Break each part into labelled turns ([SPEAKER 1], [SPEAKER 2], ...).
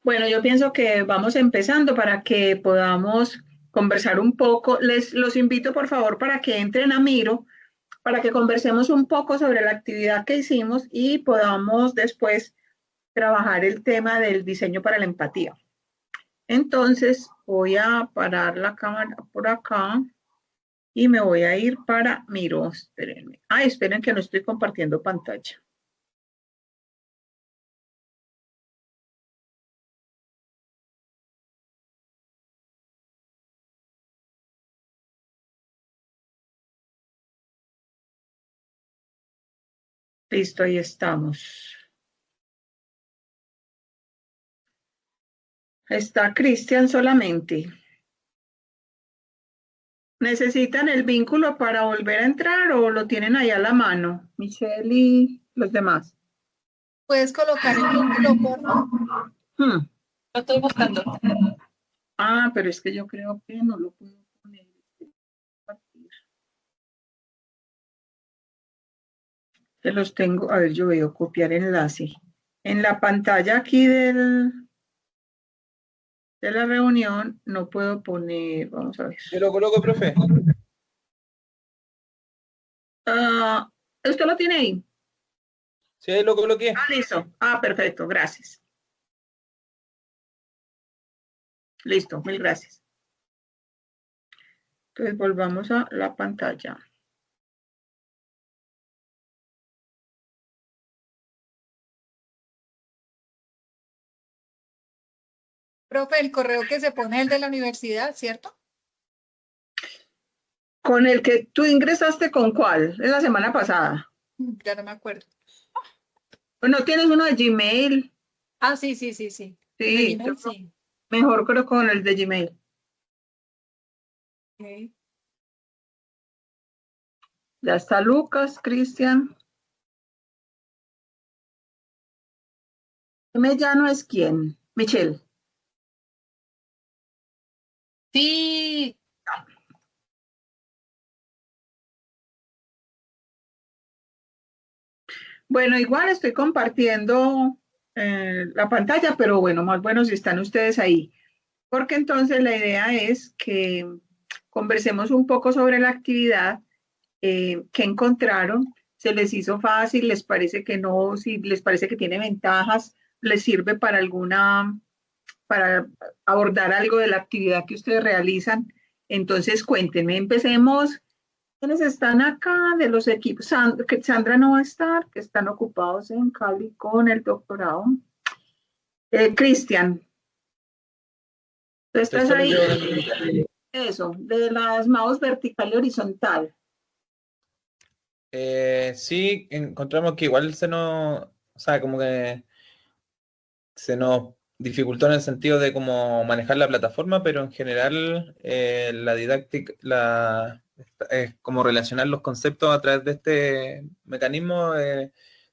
[SPEAKER 1] Bueno, yo pienso que vamos empezando para que podamos conversar un poco. Los invito, por favor, para que entren a Miro, para que conversemos un poco sobre la actividad que hicimos y podamos después trabajar el tema del diseño para la empatía. Entonces, voy a parar la cámara por acá y me voy a ir para Miro. Espérenme. Ay, esperen que no estoy compartiendo pantalla. Listo, ahí estamos. Está Cristian solamente. ¿Necesitan el vínculo para volver a entrar o lo tienen ahí a la mano? Michelle y los demás.
[SPEAKER 2] ¿Puedes colocar el vínculo, por favor?
[SPEAKER 1] Hmm.
[SPEAKER 2] Lo estoy buscando.
[SPEAKER 1] Ah, pero es que yo creo que no lo puedo poner. Se los tengo, a ver, yo veo copiar enlace. En la pantalla aquí de la reunión no puedo poner, vamos a ver.
[SPEAKER 3] Yo lo coloco, profe.
[SPEAKER 1] ¿Usted lo tiene ahí?
[SPEAKER 3] Sí, ahí lo coloqué.
[SPEAKER 1] Ah, listo. Ah, perfecto, gracias. Listo, mil gracias. Entonces volvamos a la pantalla.
[SPEAKER 2] Profe, el correo que se pone es el de la universidad, ¿cierto?
[SPEAKER 1] Con el que tú ingresaste, ¿con cuál? Es la semana pasada.
[SPEAKER 2] Ya no me acuerdo.
[SPEAKER 1] ¿No tienes uno de Gmail?
[SPEAKER 2] Ah, sí, sí, sí, sí. El de
[SPEAKER 1] Sí,
[SPEAKER 2] Gmail, sí.
[SPEAKER 1] mejor creo con el de Gmail.
[SPEAKER 2] Okay.
[SPEAKER 1] Ya está Lucas, Cristian. Ya no es quién. Michelle.
[SPEAKER 2] Sí.
[SPEAKER 1] Bueno, igual estoy compartiendo la pantalla, pero bueno, más bueno si están ustedes ahí. Porque entonces la idea es que conversemos un poco sobre la actividad que encontraron. ¿Se les hizo fácil? ¿Les parece que no? Si les parece que tiene ventajas, ¿les sirve para abordar algo de la actividad que ustedes realizan? Entonces, cuéntenme, empecemos. ¿Quiénes están acá de los equipos? Que Sandra no va a estar, que están ocupados en Cali con el doctorado. Cristian, ¿tú estás ahí? Eso, de las mouse vertical y horizontal.
[SPEAKER 3] Sí, encontramos que igual o sea, como que se nos dificultó en el sentido de cómo manejar la plataforma, pero en general la didáctica, es como relacionar los conceptos a través de este mecanismo,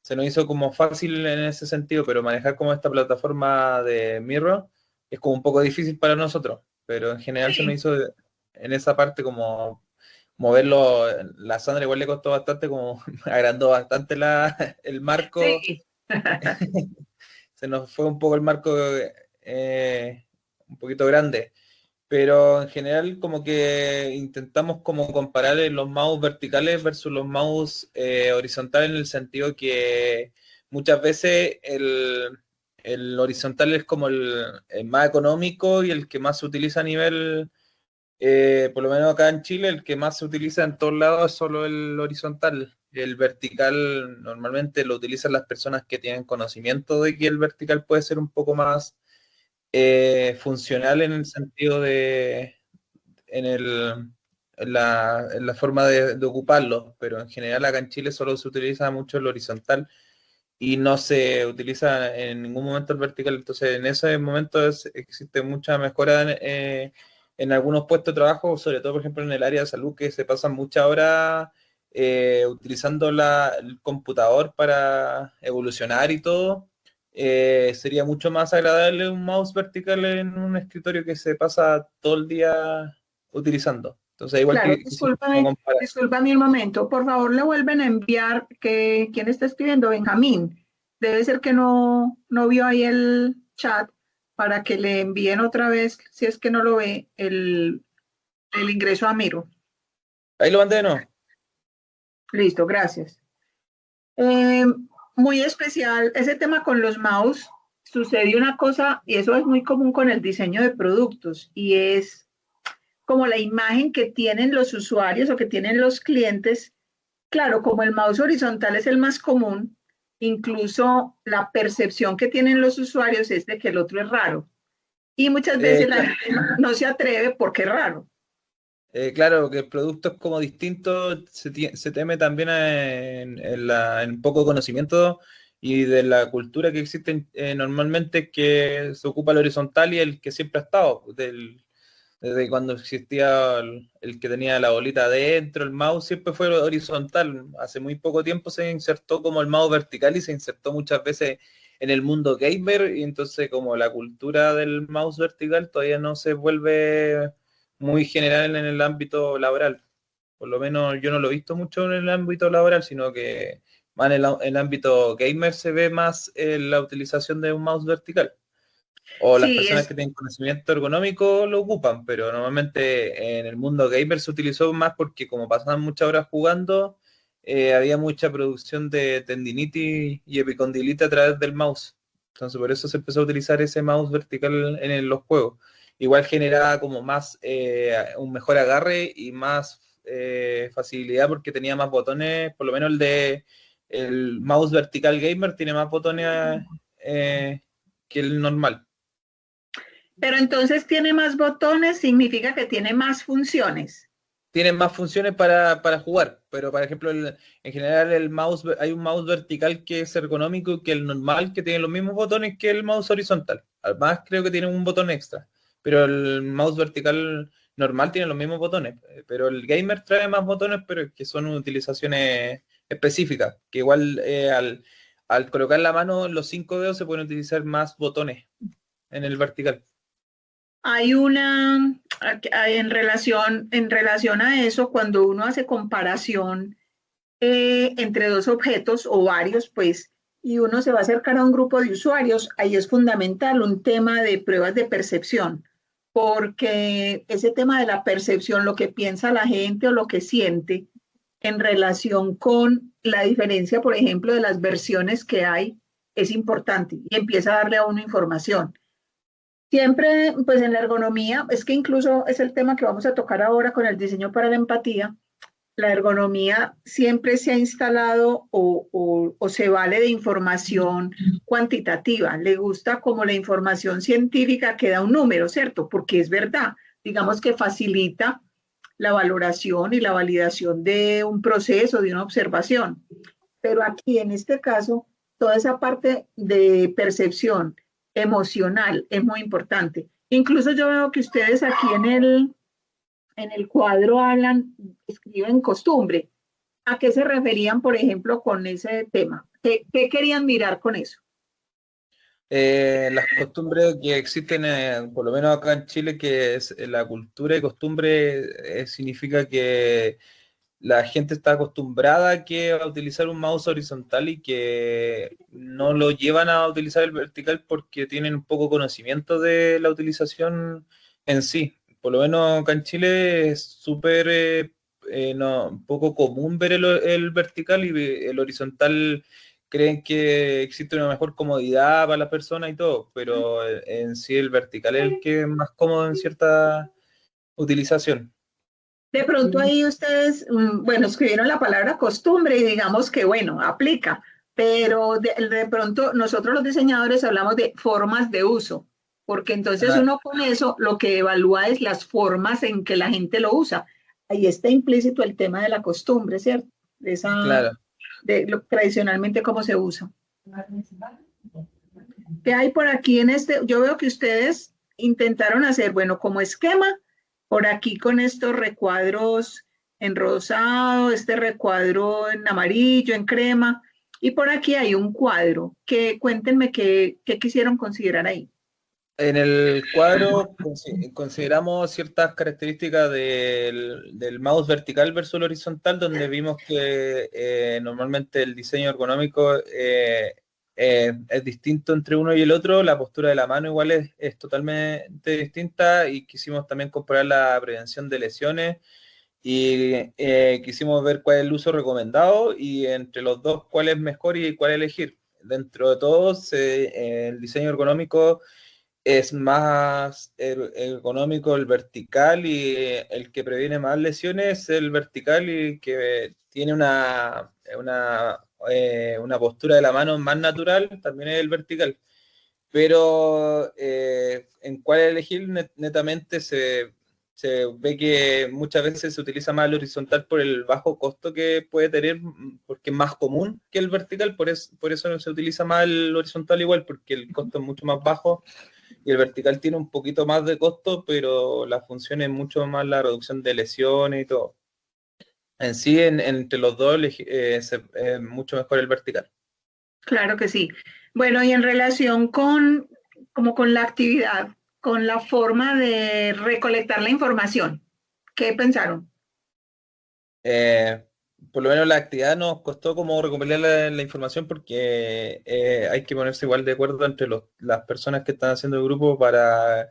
[SPEAKER 3] se nos hizo como fácil en ese sentido, pero manejar como esta plataforma de Miro es como un poco difícil para nosotros, pero en general se nos hizo en esa parte como moverlo. La Sandra igual le costó bastante, como agrandó bastante el marco.
[SPEAKER 1] Sí.
[SPEAKER 3] Se nos fue un poco el marco un poquito grande, pero en general como que intentamos como comparar los mouse verticales versus los mouse horizontales, en el sentido que muchas veces el horizontal es como el más económico y el que más se utiliza a nivel, por lo menos acá en Chile, el que más se utiliza en todos lados es solo el horizontal. El vertical normalmente lo utilizan las personas que tienen conocimiento de que el vertical puede ser un poco más funcional en el sentido de, en la forma de ocuparlo, pero en general acá en Chile solo se utiliza mucho el horizontal y no se utiliza en ningún momento el vertical. Entonces, en ese momento existe mucha mejora en algunos puestos de trabajo, sobre todo, por ejemplo, en el área de salud, que se pasan muchas horas utilizando el computador para evolucionar y todo. Sería mucho más agradable un mouse vertical en un escritorio que se pasa todo el día utilizando. Entonces, igual
[SPEAKER 1] Claro,
[SPEAKER 3] que
[SPEAKER 1] discúlpame un momento. Por favor, le vuelven a enviar quién está escribiendo, Benjamín. Debe ser que no vio ahí el chat. para que le envíen otra vez, si es que no lo ve, el ingreso a Miro.
[SPEAKER 3] Ahí lo mandé, ¿no?
[SPEAKER 1] Listo, gracias. Muy especial ese tema con los mouse. Sucede una cosa, y eso es muy común con el diseño de productos, y es como la imagen que tienen los usuarios o que tienen los clientes. Claro, como el mouse horizontal es el más común, incluso la percepción que tienen los usuarios es de que el otro es raro. Y muchas veces la gente no se atreve porque es raro.
[SPEAKER 3] Claro, que el producto es como distinto, se teme también en poco conocimiento y de la cultura que existe normalmente, que se ocupa el horizontal y el que siempre ha estado, desde cuando existía el que tenía la bolita adentro, el mouse siempre fue horizontal. Hace muy poco tiempo se insertó como el mouse vertical y se insertó muchas veces en el mundo gamer, y entonces como la cultura del mouse vertical todavía no se vuelve muy general en el ámbito laboral. Por lo menos yo no lo he visto mucho en el ámbito laboral, sino que más en el ámbito gamer se ve más la utilización de un mouse vertical. O las
[SPEAKER 1] Sí,
[SPEAKER 3] personas que tienen conocimiento ergonómico lo ocupan, pero normalmente en el mundo gamer se utilizó más porque como pasaban muchas horas jugando, había mucha producción de tendinitis y epicondilitis a través del mouse. Entonces por eso se empezó a utilizar ese mouse vertical en los juegos. Igual generaba como más un mejor agarre y más facilidad porque tenía más botones, por lo menos el mouse vertical gamer tiene más botones que el normal.
[SPEAKER 1] pero entonces tiene más botones, significa que tiene más funciones.
[SPEAKER 3] Tienen más funciones para jugar, pero por ejemplo, en general hay un mouse vertical que es ergonómico que el normal, que tiene los mismos botones que el mouse horizontal. Además, creo que tiene un botón extra, pero el mouse vertical normal tiene los mismos botones, pero el gamer trae más botones, pero que son utilizaciones específicas, que igual al colocar la mano en los 5 dedos se pueden utilizar más botones en el vertical.
[SPEAKER 1] Hay en relación a eso, cuando uno hace comparación entre dos objetos o varios, pues, y uno se va a acercar a un grupo de usuarios, ahí es fundamental un tema de pruebas de percepción, porque ese tema de la percepción, lo que piensa la gente o lo que siente en relación con la diferencia, por ejemplo, de las versiones que hay, es importante y empieza a darle a uno información. Siempre, pues en la ergonomía, es que incluso es el tema que vamos a tocar ahora con el diseño para la empatía. La ergonomía siempre se ha instalado o se vale de información cuantitativa. Le gusta como la información científica que da un número, ¿cierto? Porque es verdad, digamos que facilita la valoración y la validación de un proceso, de una observación. Pero aquí, en este caso, toda esa parte de percepción emocional es muy importante. Incluso yo veo que ustedes aquí en el cuadro hablan, escriben costumbre. ¿A qué se referían, por ejemplo, con ese tema? ¿Qué querían mirar con eso?
[SPEAKER 3] Las costumbres que existen, por lo menos acá en Chile, que es la cultura y costumbre, significa que la gente está acostumbrada a utilizar un mouse horizontal y que no lo llevan a utilizar el vertical porque tienen un poco conocimiento de la utilización en sí. Por lo menos acá en Chile es súper poco común ver el vertical, y el horizontal creen que existe una mejor comodidad para las personas y todo, pero en sí el vertical es el que es más cómodo en cierta utilización.
[SPEAKER 1] De pronto ahí ustedes, bueno, escribieron la palabra costumbre y digamos que, bueno, aplica, pero de pronto nosotros los diseñadores hablamos de formas de uso, porque entonces
[SPEAKER 3] Ah,
[SPEAKER 1] uno con eso lo que evalúa es las formas en que la gente lo usa. Ahí está implícito el tema de la costumbre, ¿cierto?
[SPEAKER 3] claro.
[SPEAKER 1] De lo tradicionalmente cómo se usa. ¿Qué hay por aquí en este? Yo veo que ustedes intentaron hacer, bueno, como esquema, por aquí con estos recuadros en rosado, este recuadro en amarillo, en crema, y por aquí hay un cuadro. Cuéntenme qué quisieron considerar ahí.
[SPEAKER 3] En el cuadro consideramos ciertas características del mouse vertical versus el horizontal, donde vimos que normalmente el diseño ergonómico es distinto entre uno y el otro, la postura de la mano igual es totalmente distinta y quisimos también comparar la prevención de lesiones y quisimos ver cuál es el uso recomendado y entre los dos cuál es mejor y cuál elegir. Dentro de todos, el diseño ergonómico es más ergonómico el vertical y el que previene más lesiones es el vertical y que tiene una postura de la mano más natural, también es el vertical. Pero en cuál elegir, netamente se ve que muchas veces se utiliza más el horizontal por el bajo costo que puede tener, porque es más común que el vertical, por eso no se utiliza más el horizontal igual, porque el costo es mucho más bajo y el vertical tiene un poquito más de costo, pero la función es mucho más la reducción de lesiones y todo. En sí, entre los dos, es mucho mejor el vertical.
[SPEAKER 1] Claro que sí. Bueno, y en relación como con la actividad, con la forma de recolectar la información, ¿qué pensaron?
[SPEAKER 3] Eh, por lo menos la actividad nos costó como recopilar la información porque hay que ponerse igual de acuerdo entre las personas que están haciendo el grupo para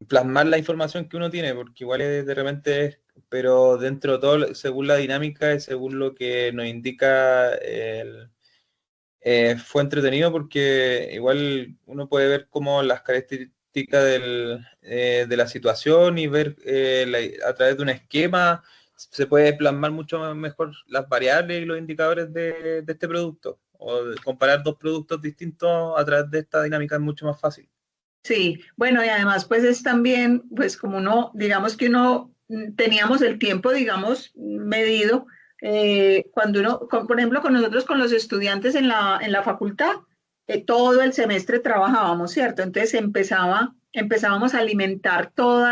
[SPEAKER 3] plasmar la información que uno tiene, porque igual es de repente, pero dentro de todo, según la dinámica y según lo que nos indica fue entretenido porque igual uno puede ver como las características de la situación y ver a través de un esquema se puede plasmar mucho mejor las variables y los indicadores de este producto. O comparar dos productos distintos a través de esta dinámica es mucho más fácil.
[SPEAKER 1] Sí, bueno, y además pues es también, pues como uno, digamos que uno teníamos el tiempo, digamos, medido, cuando por ejemplo, con nosotros, con los estudiantes en la facultad, todo el semestre trabajábamos, ¿cierto? Entonces empezábamos a alimentar todo,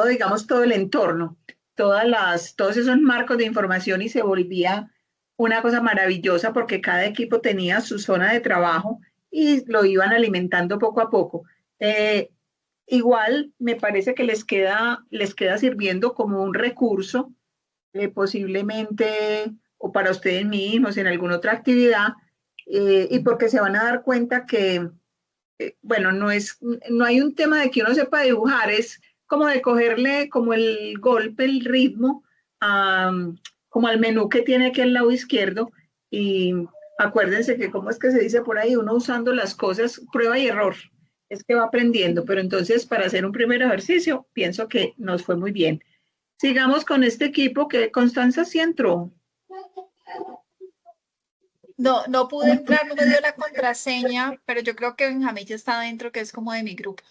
[SPEAKER 1] digamos, todo el entorno, todos esos marcos de información y se volvía una cosa maravillosa porque cada equipo tenía su zona de trabajo y lo iban alimentando poco a poco. Eh, Igual me parece que les queda sirviendo como un recurso, posiblemente o para ustedes mismos en alguna otra actividad, y porque se van a dar cuenta que, bueno, no hay un tema de que uno sepa dibujar, es como de cogerle como el golpe, el ritmo, a, como al menú que tiene aquí al lado izquierdo y acuérdense que, ¿cómo es que se dice por ahí? Uno usando las cosas, prueba y error, es que va aprendiendo, pero entonces para hacer un primer ejercicio, pienso que nos fue muy bien. Sigamos con este equipo que Constanza sí entró.
[SPEAKER 2] No, no pude entrar, no me dio la contraseña, pero yo creo que Benjamín ya está adentro, que es como de mi grupo.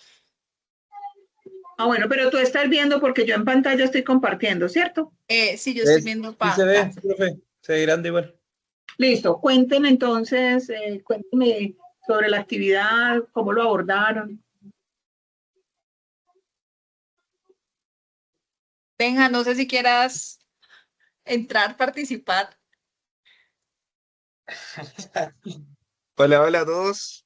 [SPEAKER 1] Ah, bueno, pero tú estás viendo porque yo en pantalla estoy compartiendo, ¿cierto?
[SPEAKER 2] Sí, yo estoy viendo
[SPEAKER 3] Sí se ve,
[SPEAKER 2] pantalla.
[SPEAKER 3] profe, se ve grande igual.
[SPEAKER 1] Listo, cuenten entonces, cuéntenme sobre la actividad, cómo lo abordaron.
[SPEAKER 2] Benja, no sé si quieras entrar, participar.
[SPEAKER 4] Hola, hola a todos.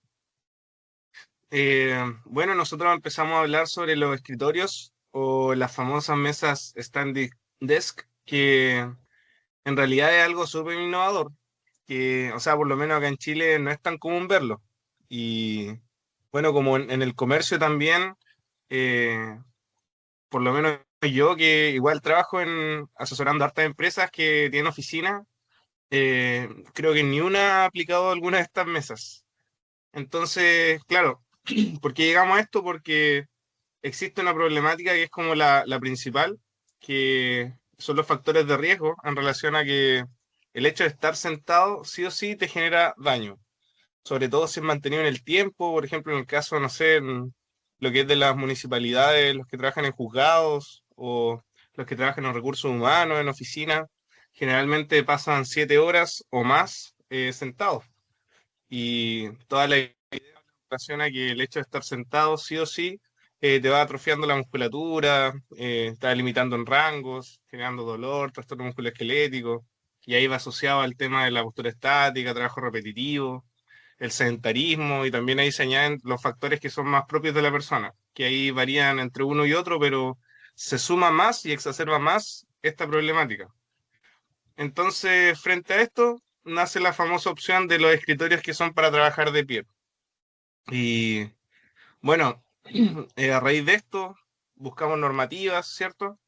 [SPEAKER 4] Bueno, nosotros empezamos a hablar sobre los escritorios o las famosas mesas standing desk, que en realidad es algo súper innovador, que, o sea, por lo menos acá en Chile no es tan común verlo. Y bueno, como en el comercio también, eh, por lo menos yo que igual trabajo asesorando a hartas empresas que tienen oficina, creo que ni una ha aplicado alguna de estas mesas. Entonces, claro, ¿por qué llegamos a esto? Porque existe una problemática que es como la principal, que son los factores de riesgo en relación a que el hecho de estar sentado sí o sí te genera daño, sobre todo si es mantenido en el tiempo, por ejemplo, en el caso, no sé, en lo que es de las municipalidades, los que trabajan en juzgados o los que trabajan en recursos humanos, en oficinas, generalmente pasan 7 horas o más sentados. Y toda la ocasiona que el hecho de estar sentado sí o sí te va atrofiando la musculatura, te va limitando en rangos, generando dolor, trastorno musculoesquelético, y ahí va asociado al tema de la postura estática, trabajo repetitivo, el sedentarismo, y también ahí se añaden los factores que son más propios de la persona, que ahí varían entre uno y otro, pero se suma más y exacerba más esta problemática. Entonces, frente a esto, nace la famosa opción de los escritorios que son para trabajar de pie. Y bueno, a raíz de esto buscamos normativas, ¿cierto?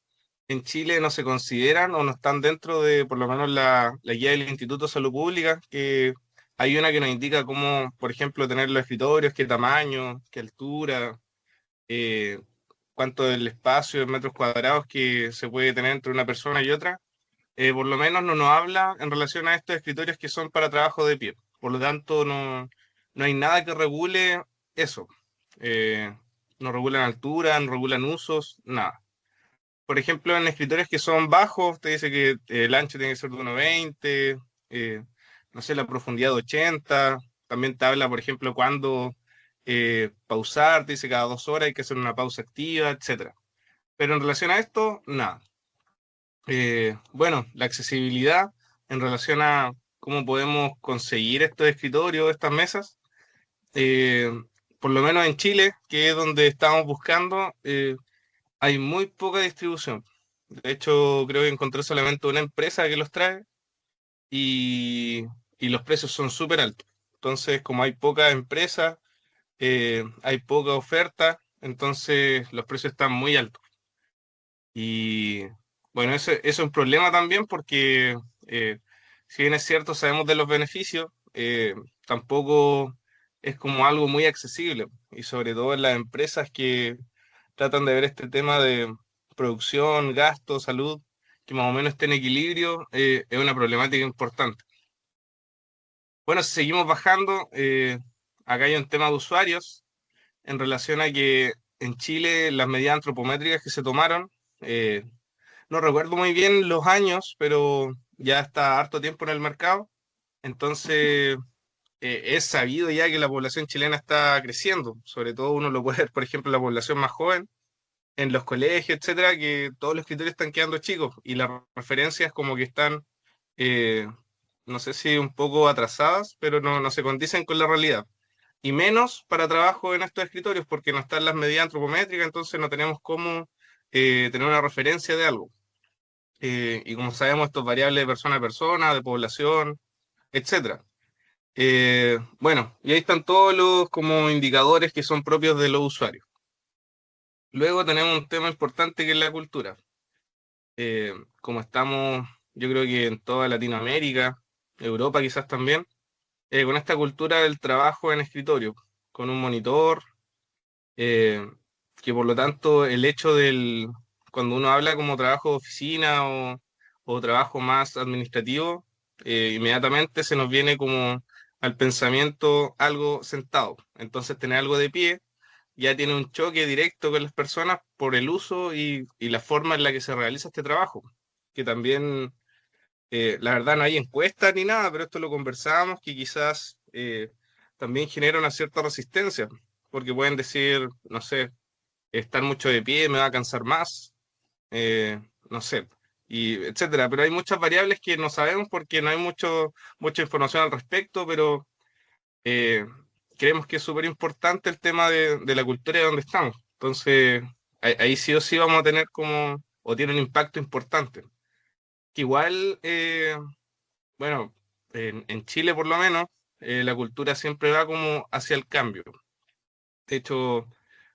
[SPEAKER 4] En Chile no se consideran o no están dentro de por lo menos la guía del Instituto de Salud Pública, que hay una que nos indica cómo, por ejemplo, tener los escritorios, qué tamaño, qué altura, eh, cuánto del espacio en metros cuadrados que se puede tener entre una persona y otra. Por lo menos no nos habla en relación a estos escritorios que son para trabajo de pie. Por lo tanto, no hay nada que regule eso. Eh, no regulan altura, no regulan usos, nada. Por ejemplo, en escritorios que son bajos, te dice que el ancho tiene que ser de 1,20, no sé, la profundidad de 80. También te habla, por ejemplo, cuándo pausar, te dice cada 2 horas hay que hacer una pausa activa, etcétera. Pero en relación a esto, nada. Bueno, la accesibilidad en relación a cómo podemos conseguir estos escritorios, estas mesas, eh, por lo menos en Chile, que es donde estamos buscando, hay muy poca distribución. De hecho, creo que encontré solamente una empresa que los trae y, y los precios son súper altos. Entonces, como hay poca empresa, hay poca oferta, entonces los precios están muy altos. Y bueno, eso es un problema también porque si bien es cierto, sabemos de los beneficios, tampoco es como algo muy accesible. Y sobre todo en las empresas que tratan de ver este tema de producción, gasto, salud, que más o menos esté en equilibrio, es una problemática importante. Bueno, si seguimos bajando, acá hay un tema de usuarios en relación a que en Chile las medidas antropométricas que se tomaron, eh, no recuerdo muy bien los años, pero ya está harto tiempo en el mercado, entonces es sabido ya que la población chilena está creciendo, sobre todo uno lo puede ver, por ejemplo, en la población más joven, en los colegios, etcétera, que todos los escritores están quedando chicos y las referencias como que están, eh, no sé si un poco atrasadas, pero no se condicen con la realidad. Y menos para trabajo en estos escritorios porque no están las medidas antropométricas, entonces no tenemos cómo tener una referencia de algo. Y como sabemos, esto es variable de persona a persona, de población, etcétera. Bueno, y ahí están todos los como indicadores que son propios de los usuarios. Luego tenemos un tema importante que es la cultura. Como estamos, yo creo que en toda Latinoamérica, Europa quizás también, con esta cultura del trabajo en escritorio, con un monitor, eh, que por lo tanto el hecho cuando uno habla como trabajo de oficina o trabajo más administrativo, inmediatamente se nos viene como al pensamiento algo sentado. Entonces tener algo de pie ya tiene un choque directo con las personas por el uso y la forma en la que se realiza este trabajo, que también, la verdad no hay encuestas ni nada, pero esto lo conversábamos, que quizás también genera una cierta resistencia, porque pueden decir, no sé, estar mucho de pie me va a cansar más, no sé, y etcétera. Pero hay muchas variables que no sabemos porque no hay mucha información al respecto, pero eh, creemos que es súper importante el tema de la cultura de donde estamos. Entonces, ahí sí o sí vamos a tener como, o tiene un impacto importante. Que igual, bueno, en Chile por lo menos, la cultura siempre va como hacia el cambio. De hecho,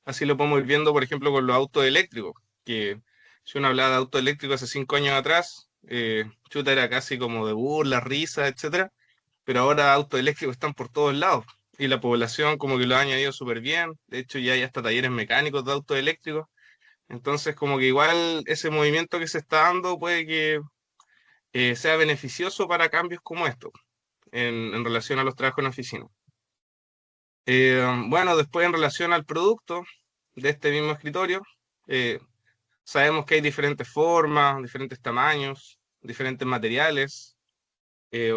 [SPEAKER 4] así lo podemos ir viendo, por ejemplo, con los autos eléctricos, que si uno hablaba de autos eléctricos hace 5 años atrás, chuta era casi como de burla, risa, etcétera, pero ahora autos eléctricos están por todos lados y la población como que lo ha añadido súper bien. De hecho, ya hay hasta talleres mecánicos de autos eléctricos. Entonces, como que igual ese movimiento que se está dando puede que sea beneficioso para cambios como estos en relación a los trabajos en oficina. Bueno, después en relación al producto de este mismo escritorio, eh, sabemos que hay diferentes formas, diferentes tamaños, diferentes materiales.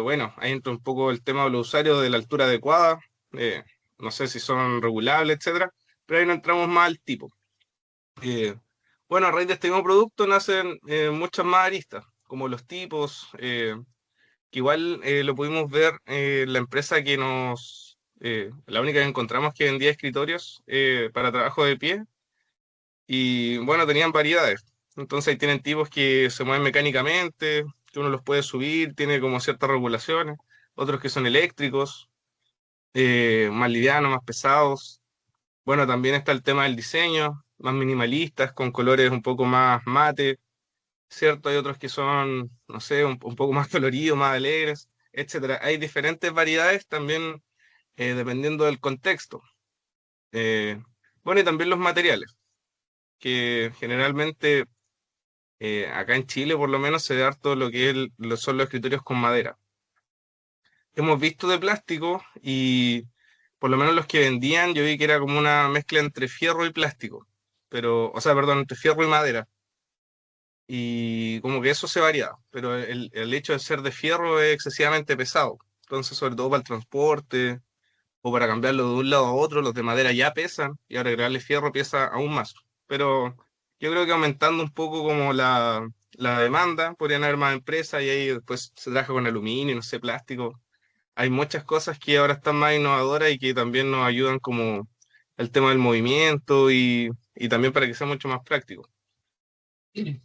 [SPEAKER 4] Bueno, ahí entra un poco el tema de los usuarios de la altura adecuada. No sé si son regulables, etcétera, pero ahí no entramos más al tipo. Bueno, a raíz de este mismo producto nacen muchas más aristas, como los tipos, que igual lo pudimos ver en la empresa la única que encontramos que vendía escritorios para trabajo de pie, y bueno, tenían variedades. Entonces ahí tienen tipos que se mueven mecánicamente, que uno los puede subir, tiene como ciertas regulaciones. otros que son eléctricos, más livianos, más pesados. Bueno, también está el tema del diseño, más minimalistas, con colores un poco más mate, ¿cierto? Hay otros que son, no sé, un poco más coloridos, más alegres, etcétera. Hay diferentes variedades también dependiendo del contexto. Bueno, y también los materiales, que generalmente acá en Chile por lo menos se da harto lo que es son los escritorios con madera. Hemos visto de plástico y por lo menos los que vendían yo vi que era como una mezcla entre fierro y plástico, pero, o sea, perdón, entre fierro y madera. Y como que eso se varía, pero el hecho de ser de fierro es excesivamente pesado. Entonces, sobre todo para el transporte o para cambiarlo de un lado a otro, los de madera ya pesan y ahora agregarle fierro pesa aún más. Pero yo creo que aumentando un poco como la demanda, podrían haber más empresas y ahí después se trabaja con aluminio, no sé, plástico. Hay muchas cosas que ahora están más innovadoras y que también nos ayudan como el tema del movimiento y también para que sea mucho más práctico.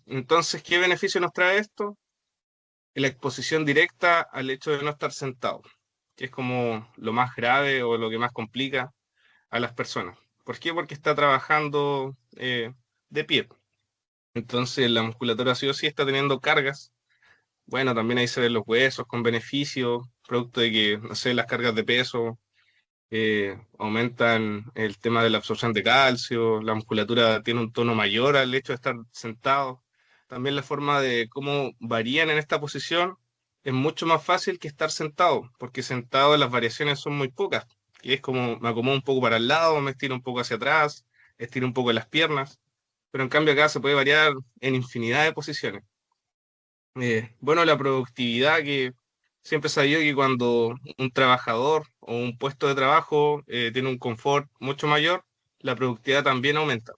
[SPEAKER 4] Entonces, ¿qué beneficio nos trae esto? La exposición directa al hecho de no estar sentado, que es como lo más grave o lo que más complica a las personas. ¿Por qué? Porque está trabajando de pie. Entonces, la musculatura sí o sí está teniendo cargas. Bueno, también ahí se ven los huesos con beneficio, producto de que, no sé, las cargas de peso aumentan el tema de la absorción de calcio, la musculatura tiene un tono mayor al hecho de estar sentado. También la forma de cómo varían en esta posición es mucho más fácil que estar sentado, porque sentado las variaciones son muy pocas, y es como me acomodo un poco para el lado, me estiro un poco hacia atrás, estiro un poco las piernas, pero en cambio acá se puede variar en infinidad de posiciones. Bueno, la productividad que siempre he sabido que cuando un trabajador o un puesto de trabajo tiene un confort mucho mayor, la productividad también aumenta,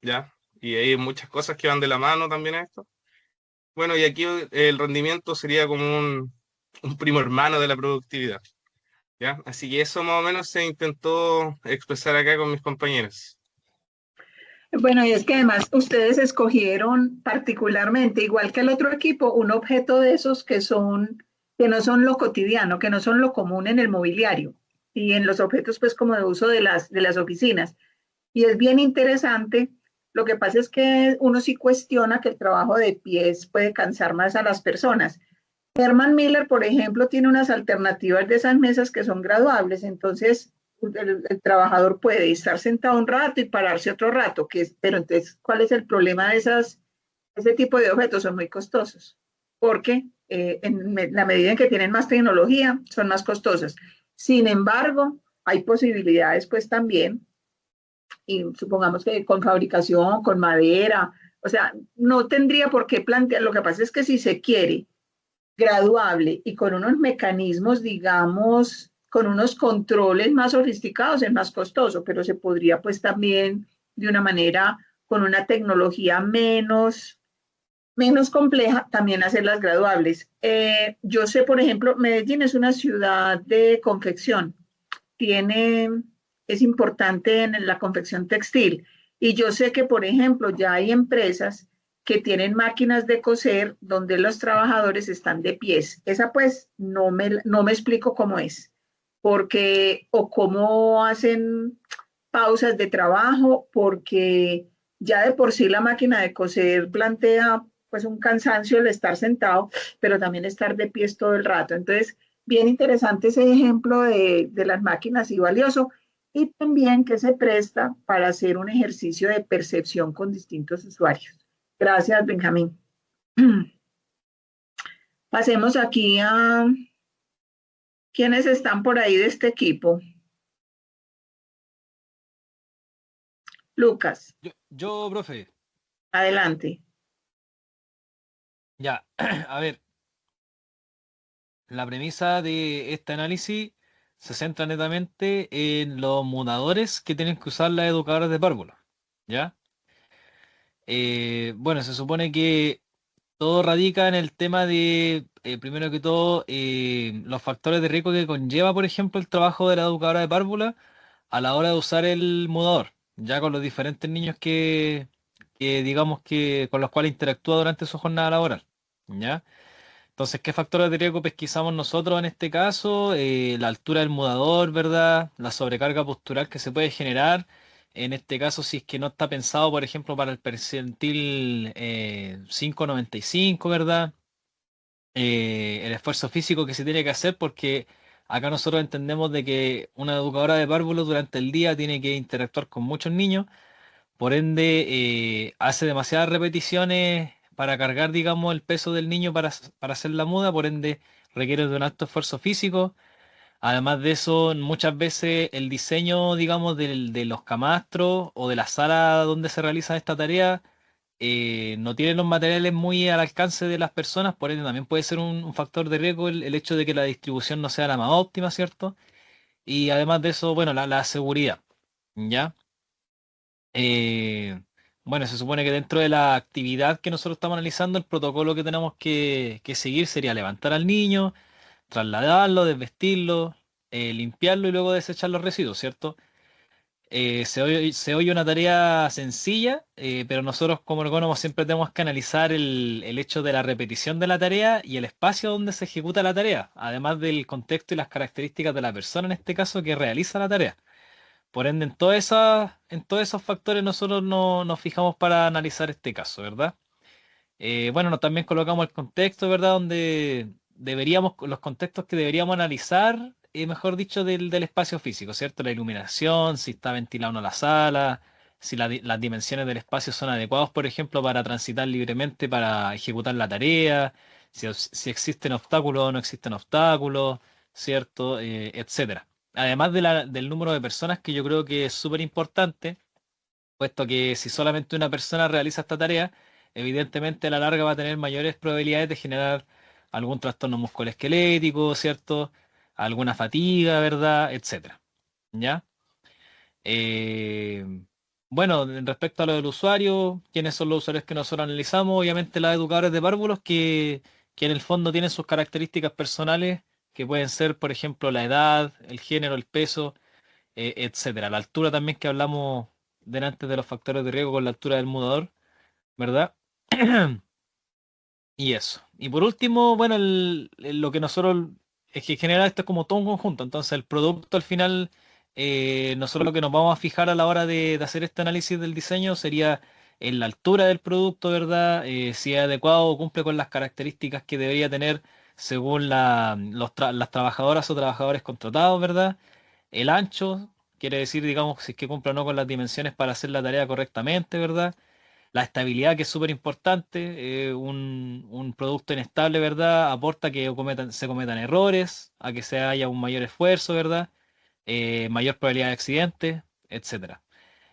[SPEAKER 4] ¿ya? Y hay muchas cosas que van de la mano también a esto. Bueno, y aquí el rendimiento sería como un primo hermano de la productividad, ¿ya? Así que eso más o menos se intentó expresar acá con mis compañeros.
[SPEAKER 1] Bueno, y es que además ustedes escogieron particularmente, igual que el otro equipo, un objeto de esos que no son lo cotidiano, que no son lo común en el mobiliario y en los objetos pues como de uso de las oficinas. Y es bien interesante. Lo que pasa es que uno sí cuestiona que el trabajo de pies puede cansar más a las personas. Herman Miller, por ejemplo, tiene unas alternativas de esas mesas que son graduables, entonces el trabajador puede estar sentado un rato y pararse otro rato, pero entonces, ¿cuál es el problema de ese tipo de objetos? Son muy costosos, porque en la medida en que tienen más tecnología, son más costosos. Sin embargo, hay posibilidades pues también, y supongamos que con fabricación, con madera, o sea, no tendría por qué plantear, lo que pasa es que si se quiere graduable y con unos mecanismos, digamos, con unos controles más sofisticados, es más costoso, pero se podría pues también de una manera con una tecnología menos compleja también hacerlas graduables. Yo sé, por ejemplo, Medellín es una ciudad de confección, tiene, es importante en la confección textil. Y yo sé que, por ejemplo, ya hay empresas que tienen máquinas de coser donde los trabajadores están de pies. Esa pues no me explico cómo es, porque o cómo hacen pausas de trabajo, porque ya de por sí la máquina de coser plantea pues un cansancio el estar sentado, pero también estar de pies todo el rato. Entonces, bien interesante ese ejemplo de las máquinas y valioso, y también que se presta para hacer un ejercicio de percepción con distintos usuarios. Gracias, Benjamín. Pasemos aquí a quienes están por ahí de este equipo. Lucas,
[SPEAKER 5] Profe,
[SPEAKER 1] adelante.
[SPEAKER 5] ya, a ver, la premisa de este análisis se centra netamente en los mudadores que tienen que usar las educadoras de párvulo, ¿ya? Bueno, se supone que todo radica en el tema de, primero que todo, los factores de riesgo que conlleva, por ejemplo, el trabajo de la educadora de párvula a la hora de usar el mudador, ya con los diferentes niños que digamos que con los cuales interactúa durante su jornada laboral, ¿ya? Entonces, ¿qué factores de riesgo pesquisamos nosotros en este caso? La altura del mudador, ¿verdad? La sobrecarga postural que se puede generar. En este caso, si es que no está pensado, por ejemplo, para el percentil 5,95, ¿verdad? El esfuerzo físico que se tiene que hacer, porque acá nosotros entendemos de que una educadora de párvulos durante el día tiene que interactuar con muchos niños, por ende hace demasiadas repeticiones para cargar, digamos, el peso del niño para hacer la muda, por ende requiere de un alto esfuerzo físico. Además de eso, muchas veces el diseño, digamos, de los camastros o de la sala donde se realiza esta tarea no tienen los materiales muy al alcance de las personas, por ende también puede ser un factor de riesgo el hecho de que la distribución no sea la más óptima, ¿cierto? Y además de eso, bueno, la seguridad, ¿ya? Eh, bueno, se supone que dentro de la actividad que nosotros estamos analizando, el protocolo que tenemos que seguir sería levantar al niño, trasladarlo, desvestirlo, limpiarlo y luego desechar los residuos, ¿cierto? Se oye una tarea sencilla, pero nosotros como ergónomos siempre tenemos que analizar el hecho de la repetición de la tarea y el espacio donde se ejecuta la tarea, además del contexto y las características de la persona en este caso que realiza la tarea. Por ende, en todos esos factores nosotros nos fijamos para analizar este caso, ¿verdad? Bueno, también colocamos el contexto, ¿verdad? Donde los contextos que deberíamos analizar, mejor dicho, del espacio físico, ¿cierto? La iluminación, si está ventilada o no la sala, si las dimensiones del espacio son adecuadas, por ejemplo, para transitar libremente, para ejecutar la tarea, si existen obstáculos o no existen obstáculos, ¿cierto? Etcétera. Además del número de personas, que yo creo que es súper importante, puesto que si solamente una persona realiza esta tarea, evidentemente a la larga va a tener mayores probabilidades de generar algún trastorno musculoesquelético, ¿cierto? Alguna fatiga, ¿verdad? Etcétera. ¿Ya? Eh, bueno, respecto a lo del usuario, ¿quiénes son los usuarios que nosotros analizamos? Obviamente las educadoras de párvulos que en el fondo tienen sus características personales, que pueden ser, por ejemplo, la edad, el género, el peso, etcétera. La altura también, que hablamos delante de los factores de riesgo con la altura del mudador, ¿verdad? Y eso. Y por último, bueno, lo que nosotros, es que en general esto es como todo un conjunto, entonces el producto al final, nosotros lo que nos vamos a fijar a la hora de hacer este análisis del diseño sería en la altura del producto, ¿verdad? Si es adecuado o cumple con las características que debería tener según las trabajadoras o trabajadores contratados, ¿verdad? El ancho, quiere decir, digamos, si es que cumple o no con las dimensiones para hacer la tarea correctamente, ¿verdad? La estabilidad, que es súper importante, un producto inestable, ¿verdad? Aporta que se cometan errores, a que se haya un mayor esfuerzo, ¿verdad? Mayor probabilidad de accidentes, etcétera.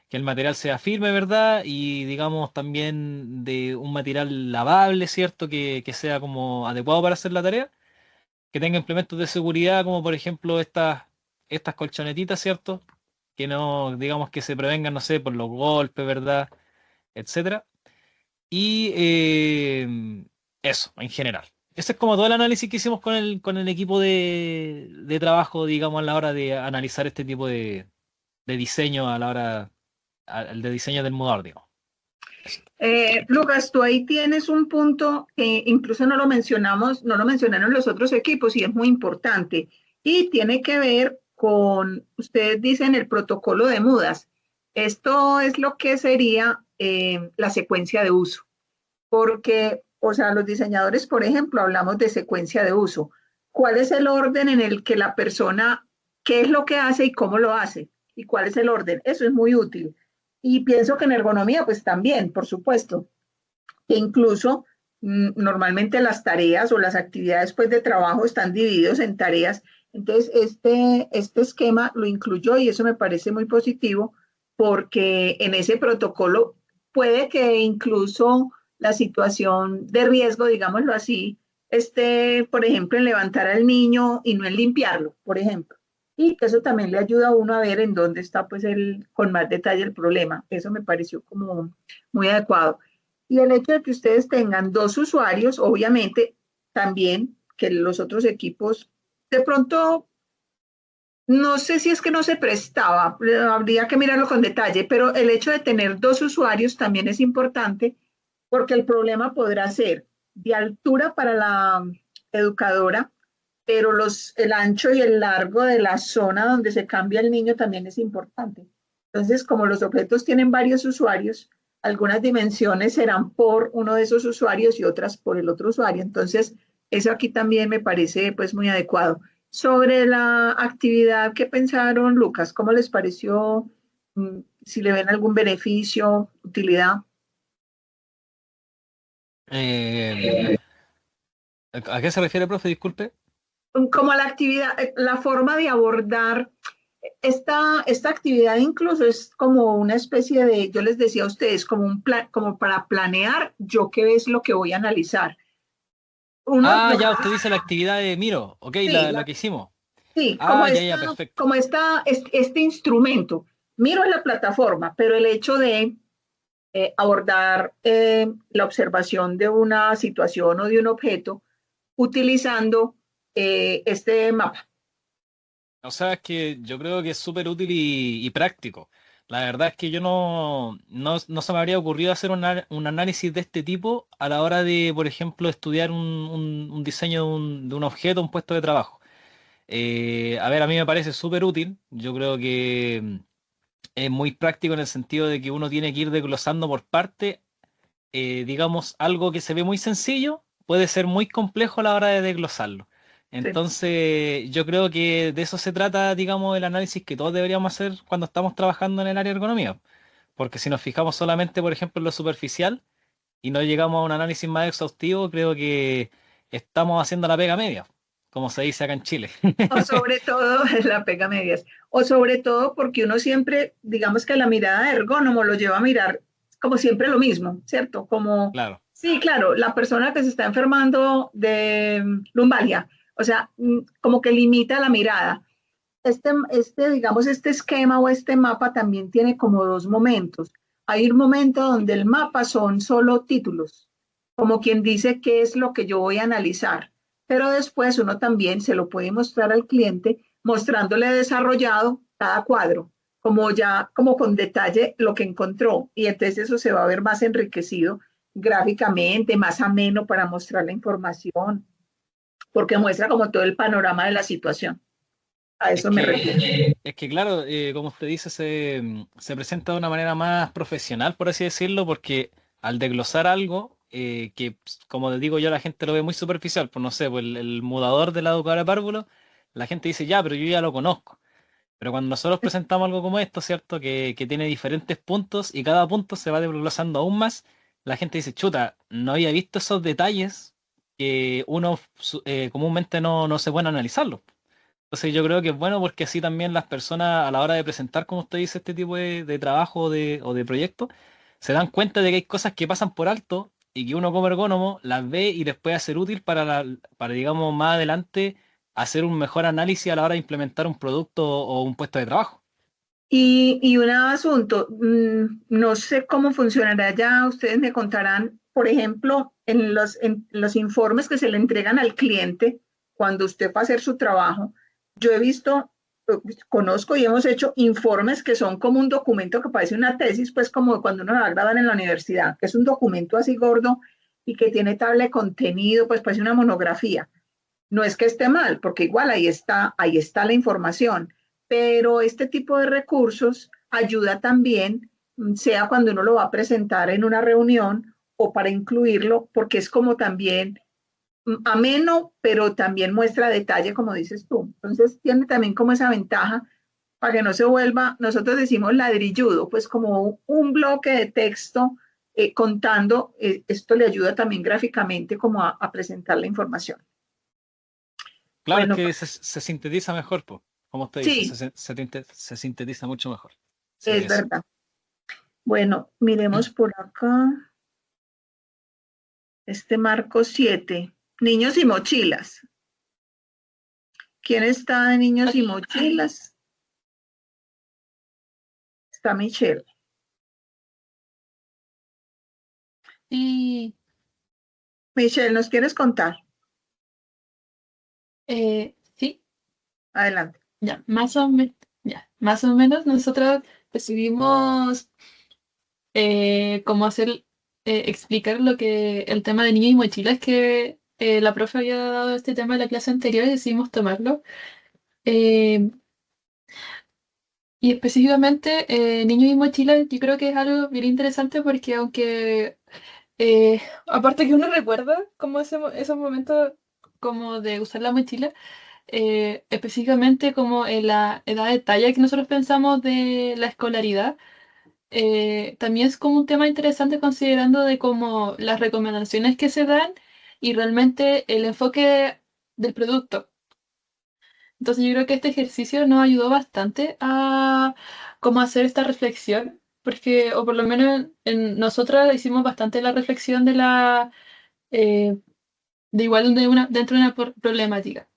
[SPEAKER 5] Que el material sea firme, ¿verdad? Y digamos también de un material lavable, ¿cierto? Que sea como adecuado para hacer la tarea. Que tenga implementos de seguridad, como por ejemplo estas colchonetitas, ¿cierto? Que no, digamos que se prevengan, no sé, por los golpes, ¿verdad? Etcétera. Y eso, en general. Ese es como todo el análisis que hicimos con el equipo de trabajo, digamos, a la hora de analizar este tipo de diseño, de diseño del mudador, digamos.
[SPEAKER 1] Lucas, tú ahí tienes un punto que incluso no lo mencionamos, no lo mencionaron los otros equipos y es muy importante. Y tiene que ver con, ustedes dicen, el protocolo de mudas. Esto es lo que sería la secuencia de uso. Porque, o sea, los diseñadores, por ejemplo, hablamos de secuencia de uso. ¿Cuál es el orden en el que la persona, qué es lo que hace y cómo lo hace? ¿Y cuál es el orden? Eso es muy útil. Y pienso que en ergonomía, pues también, por supuesto, que incluso normalmente las tareas o las actividades pues, de trabajo están divididos en tareas. Entonces, este esquema lo incluyó y eso me parece muy positivo porque en ese protocolo puede que incluso la situación de riesgo, digámoslo así, esté, por ejemplo, en levantar al niño y no en limpiarlo, por ejemplo. Y que eso también le ayuda a uno a ver en dónde está pues con más detalle el problema. Eso me pareció como muy adecuado. Y el hecho de que ustedes tengan dos usuarios, obviamente, también que los otros equipos, de pronto, no sé si es que no se prestaba, habría que mirarlo con detalle, pero el hecho de tener dos usuarios también es importante porque el problema podrá ser de altura para educadora, pero el ancho y el largo de la zona donde se cambia el niño también es importante. Entonces, como los objetos tienen varios usuarios, algunas dimensiones serán por uno de esos usuarios y otras por el otro usuario. Entonces, eso aquí también me parece pues muy adecuado. Sobre la actividad que pensaron, Lucas, ¿cómo les pareció? Si le ven algún beneficio, utilidad.
[SPEAKER 5] Eh, ¿A qué se refiere, profe? Disculpe.
[SPEAKER 1] Como la actividad, la forma de abordar esta actividad incluso es como una especie de, yo les decía a ustedes, como un plan, como para planear yo qué es lo que voy a analizar.
[SPEAKER 5] Ah, ya, usted dice la actividad de Miro, ok,
[SPEAKER 1] Sí,
[SPEAKER 5] la que hicimos.
[SPEAKER 1] sí,
[SPEAKER 5] Ah, ya, perfecto.
[SPEAKER 1] como este instrumento. Miro en la plataforma, pero el hecho de abordar la observación de una situación o de un objeto utilizando este mapa.
[SPEAKER 5] O sea, es que yo creo que es súper útil y práctico. La verdad es que yo no se me habría ocurrido hacer un análisis de este tipo a la hora de, por ejemplo, estudiar un diseño de un objeto, un puesto de trabajo. A ver, a mí me parece súper útil. Yo creo que es muy práctico en el sentido de que uno tiene que ir desglosando por parte, digamos, algo que se ve muy sencillo, puede ser muy complejo a la hora de desglosarlo.
[SPEAKER 1] Sí.
[SPEAKER 5] Entonces, yo creo que de eso se trata, digamos, el análisis que todos deberíamos hacer cuando estamos trabajando en el área de ergonomía. Porque si nos fijamos solamente, por ejemplo, en lo superficial y no llegamos a un análisis más exhaustivo, creo que estamos haciendo la pega media, como se dice acá en Chile.
[SPEAKER 1] O sobre todo, la pega medias, o sobre todo porque uno siempre, digamos que la mirada de ergónomo lo lleva a mirar como siempre lo mismo, ¿cierto? Como,
[SPEAKER 5] Claro.
[SPEAKER 1] sí, claro, la persona que se está enfermando de lumbalgia, o sea, como que limita la mirada. Digamos, este esquema o este mapa también tiene como dos momentos. Hay un momento donde el mapa son solo títulos, como quien dice qué es lo que yo voy a analizar, pero después uno también se lo puede mostrar al cliente mostrándole desarrollado cada cuadro, como ya, como con detalle lo que encontró, y entonces eso se va a ver más enriquecido gráficamente, más ameno para mostrar la información, porque muestra como todo el panorama de la situación. A
[SPEAKER 5] Es
[SPEAKER 1] eso me refiero.
[SPEAKER 5] es que claro, como usted dice, se presenta de una manera más profesional, por así decirlo, porque al desglosar algo, que como les digo yo, la gente lo ve muy superficial, pues no sé, pues el mudador de la educadora de párvulo, la gente dice, ya, pero yo ya lo conozco. Pero cuando nosotros presentamos algo como esto, ¿cierto? Que tiene diferentes puntos y cada punto se va desglosando aún más, la gente dice, chuta, no había visto esos detalles que uno comúnmente no se puede analizarlo. Entonces yo creo que es bueno porque así también las personas a la hora de presentar, como usted dice, este tipo de trabajo o de proyecto, se dan cuenta de que hay cosas que pasan por alto y que uno como ergónomo las ve y les puede ser útil para, digamos, más adelante hacer un mejor análisis a la hora de implementar un producto o un puesto de trabajo.
[SPEAKER 1] Y un asunto, no sé cómo funcionará ya, ustedes me contarán, por ejemplo, en los informes que se le entregan al cliente cuando usted va a hacer su trabajo. Yo he visto, conozco y hemos hecho informes que son como un documento que parece una tesis, pues como cuando uno la va a grabar en la universidad, que es un documento así gordo y que tiene tabla de contenido, pues parece una monografía. No es que esté mal, porque igual ahí está la información, pero este tipo de recursos ayuda también, sea cuando uno lo va a presentar en una reunión o para incluirlo, porque es como también ameno, pero también muestra detalle, como dices tú. Entonces tiene también como esa ventaja para que no se vuelva, nosotros decimos ladrilludo, pues como un bloque de texto contando, esto le ayuda también gráficamente como a presentar la información.
[SPEAKER 5] Claro, es
[SPEAKER 1] Bueno,
[SPEAKER 5] que se sintetiza mejor, pues, como usted dice,
[SPEAKER 1] sí,
[SPEAKER 5] se sintetiza mucho mejor. Se
[SPEAKER 1] es
[SPEAKER 5] ve eso.
[SPEAKER 1] verdad. Bueno, miremos por acá. Este marco 7. Niños y mochilas. ¿Quién está de niños y mochilas? Está Michelle.
[SPEAKER 6] Sí,
[SPEAKER 1] Michelle, ¿nos quieres contar?
[SPEAKER 6] sí,
[SPEAKER 1] Adelante.
[SPEAKER 6] más o menos nosotros decidimos cómo hacer, explicar lo que el tema de niños y mochilas que la profe había dado este tema en la clase anterior y decidimos tomarlo. Eh, y específicamente, niños y mochila, yo creo que es algo bien interesante porque aunque, aparte que uno recuerda como esos momentos como de usar la mochila, específicamente como en la edad de talla que nosotros pensamos de la escolaridad, también es como un tema interesante considerando de como las recomendaciones que se dan y realmente el enfoque del producto. Entonces yo creo que este ejercicio nos ayudó bastante a como hacer esta reflexión, porque, o por lo menos en nosotras hicimos bastante la reflexión de eh, de igual dentro de una problemática.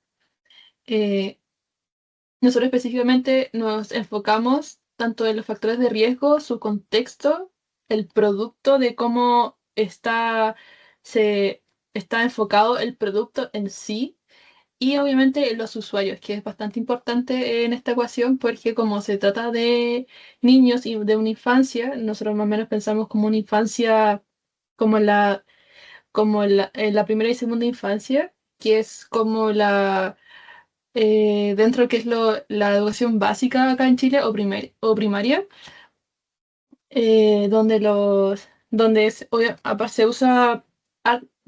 [SPEAKER 6] Eh, Nosotros específicamente nos enfocamos tanto en los factores de riesgo, su contexto, el producto, de cómo se está enfocado el producto en sí, y obviamente en los usuarios, que es bastante importante en esta ecuación porque como se trata de niños y de una infancia, nosotros más o menos pensamos como una infancia como en la primera y segunda infancia, que es como dentro de que es la educación básica acá en Chile o primaria, se usa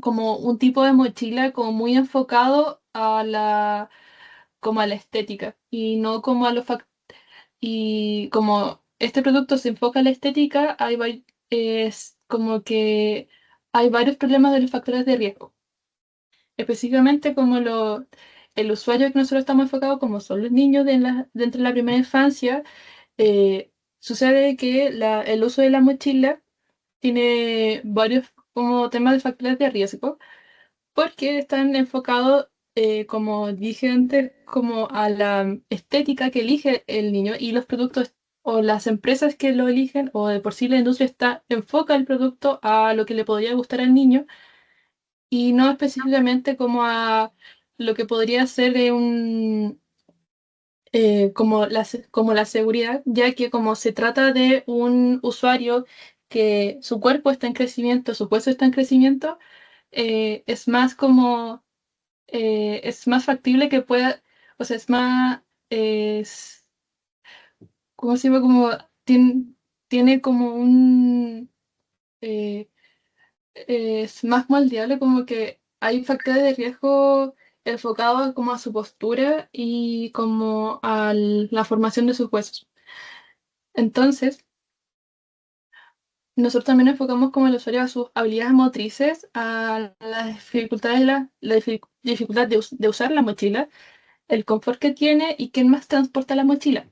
[SPEAKER 6] como un tipo de mochila como muy enfocado como a la estética y no como a y como este producto se enfoca a la estética, es como que hay varios problemas de los factores de riesgo. Específicamente como el usuario que nosotros estamos enfocados, como son los niños dentro de la primera infancia, sucede que el uso de la mochila tiene varios como temas de factores de riesgo, porque están enfocados, como dije antes, como a la estética que elige el niño y los productos o las empresas que lo eligen, o de por sí la industria enfoca el producto a lo que le podría gustar al niño y no específicamente como a lo que podría ser como la seguridad, ya que como se trata de un usuario que su cuerpo está en crecimiento, su peso está en crecimiento, es más como es más factible que pueda, o sea, ¿cómo se llama? Tiene como eh, es más moldeable, como que hay factores de riesgo enfocados como a su postura y como a la formación de sus huesos. Entonces, nosotros también enfocamos como el usuario a sus habilidades motrices, a las dificultades, dificultad de usar la mochila, el confort que tiene y quién más transporta la mochila.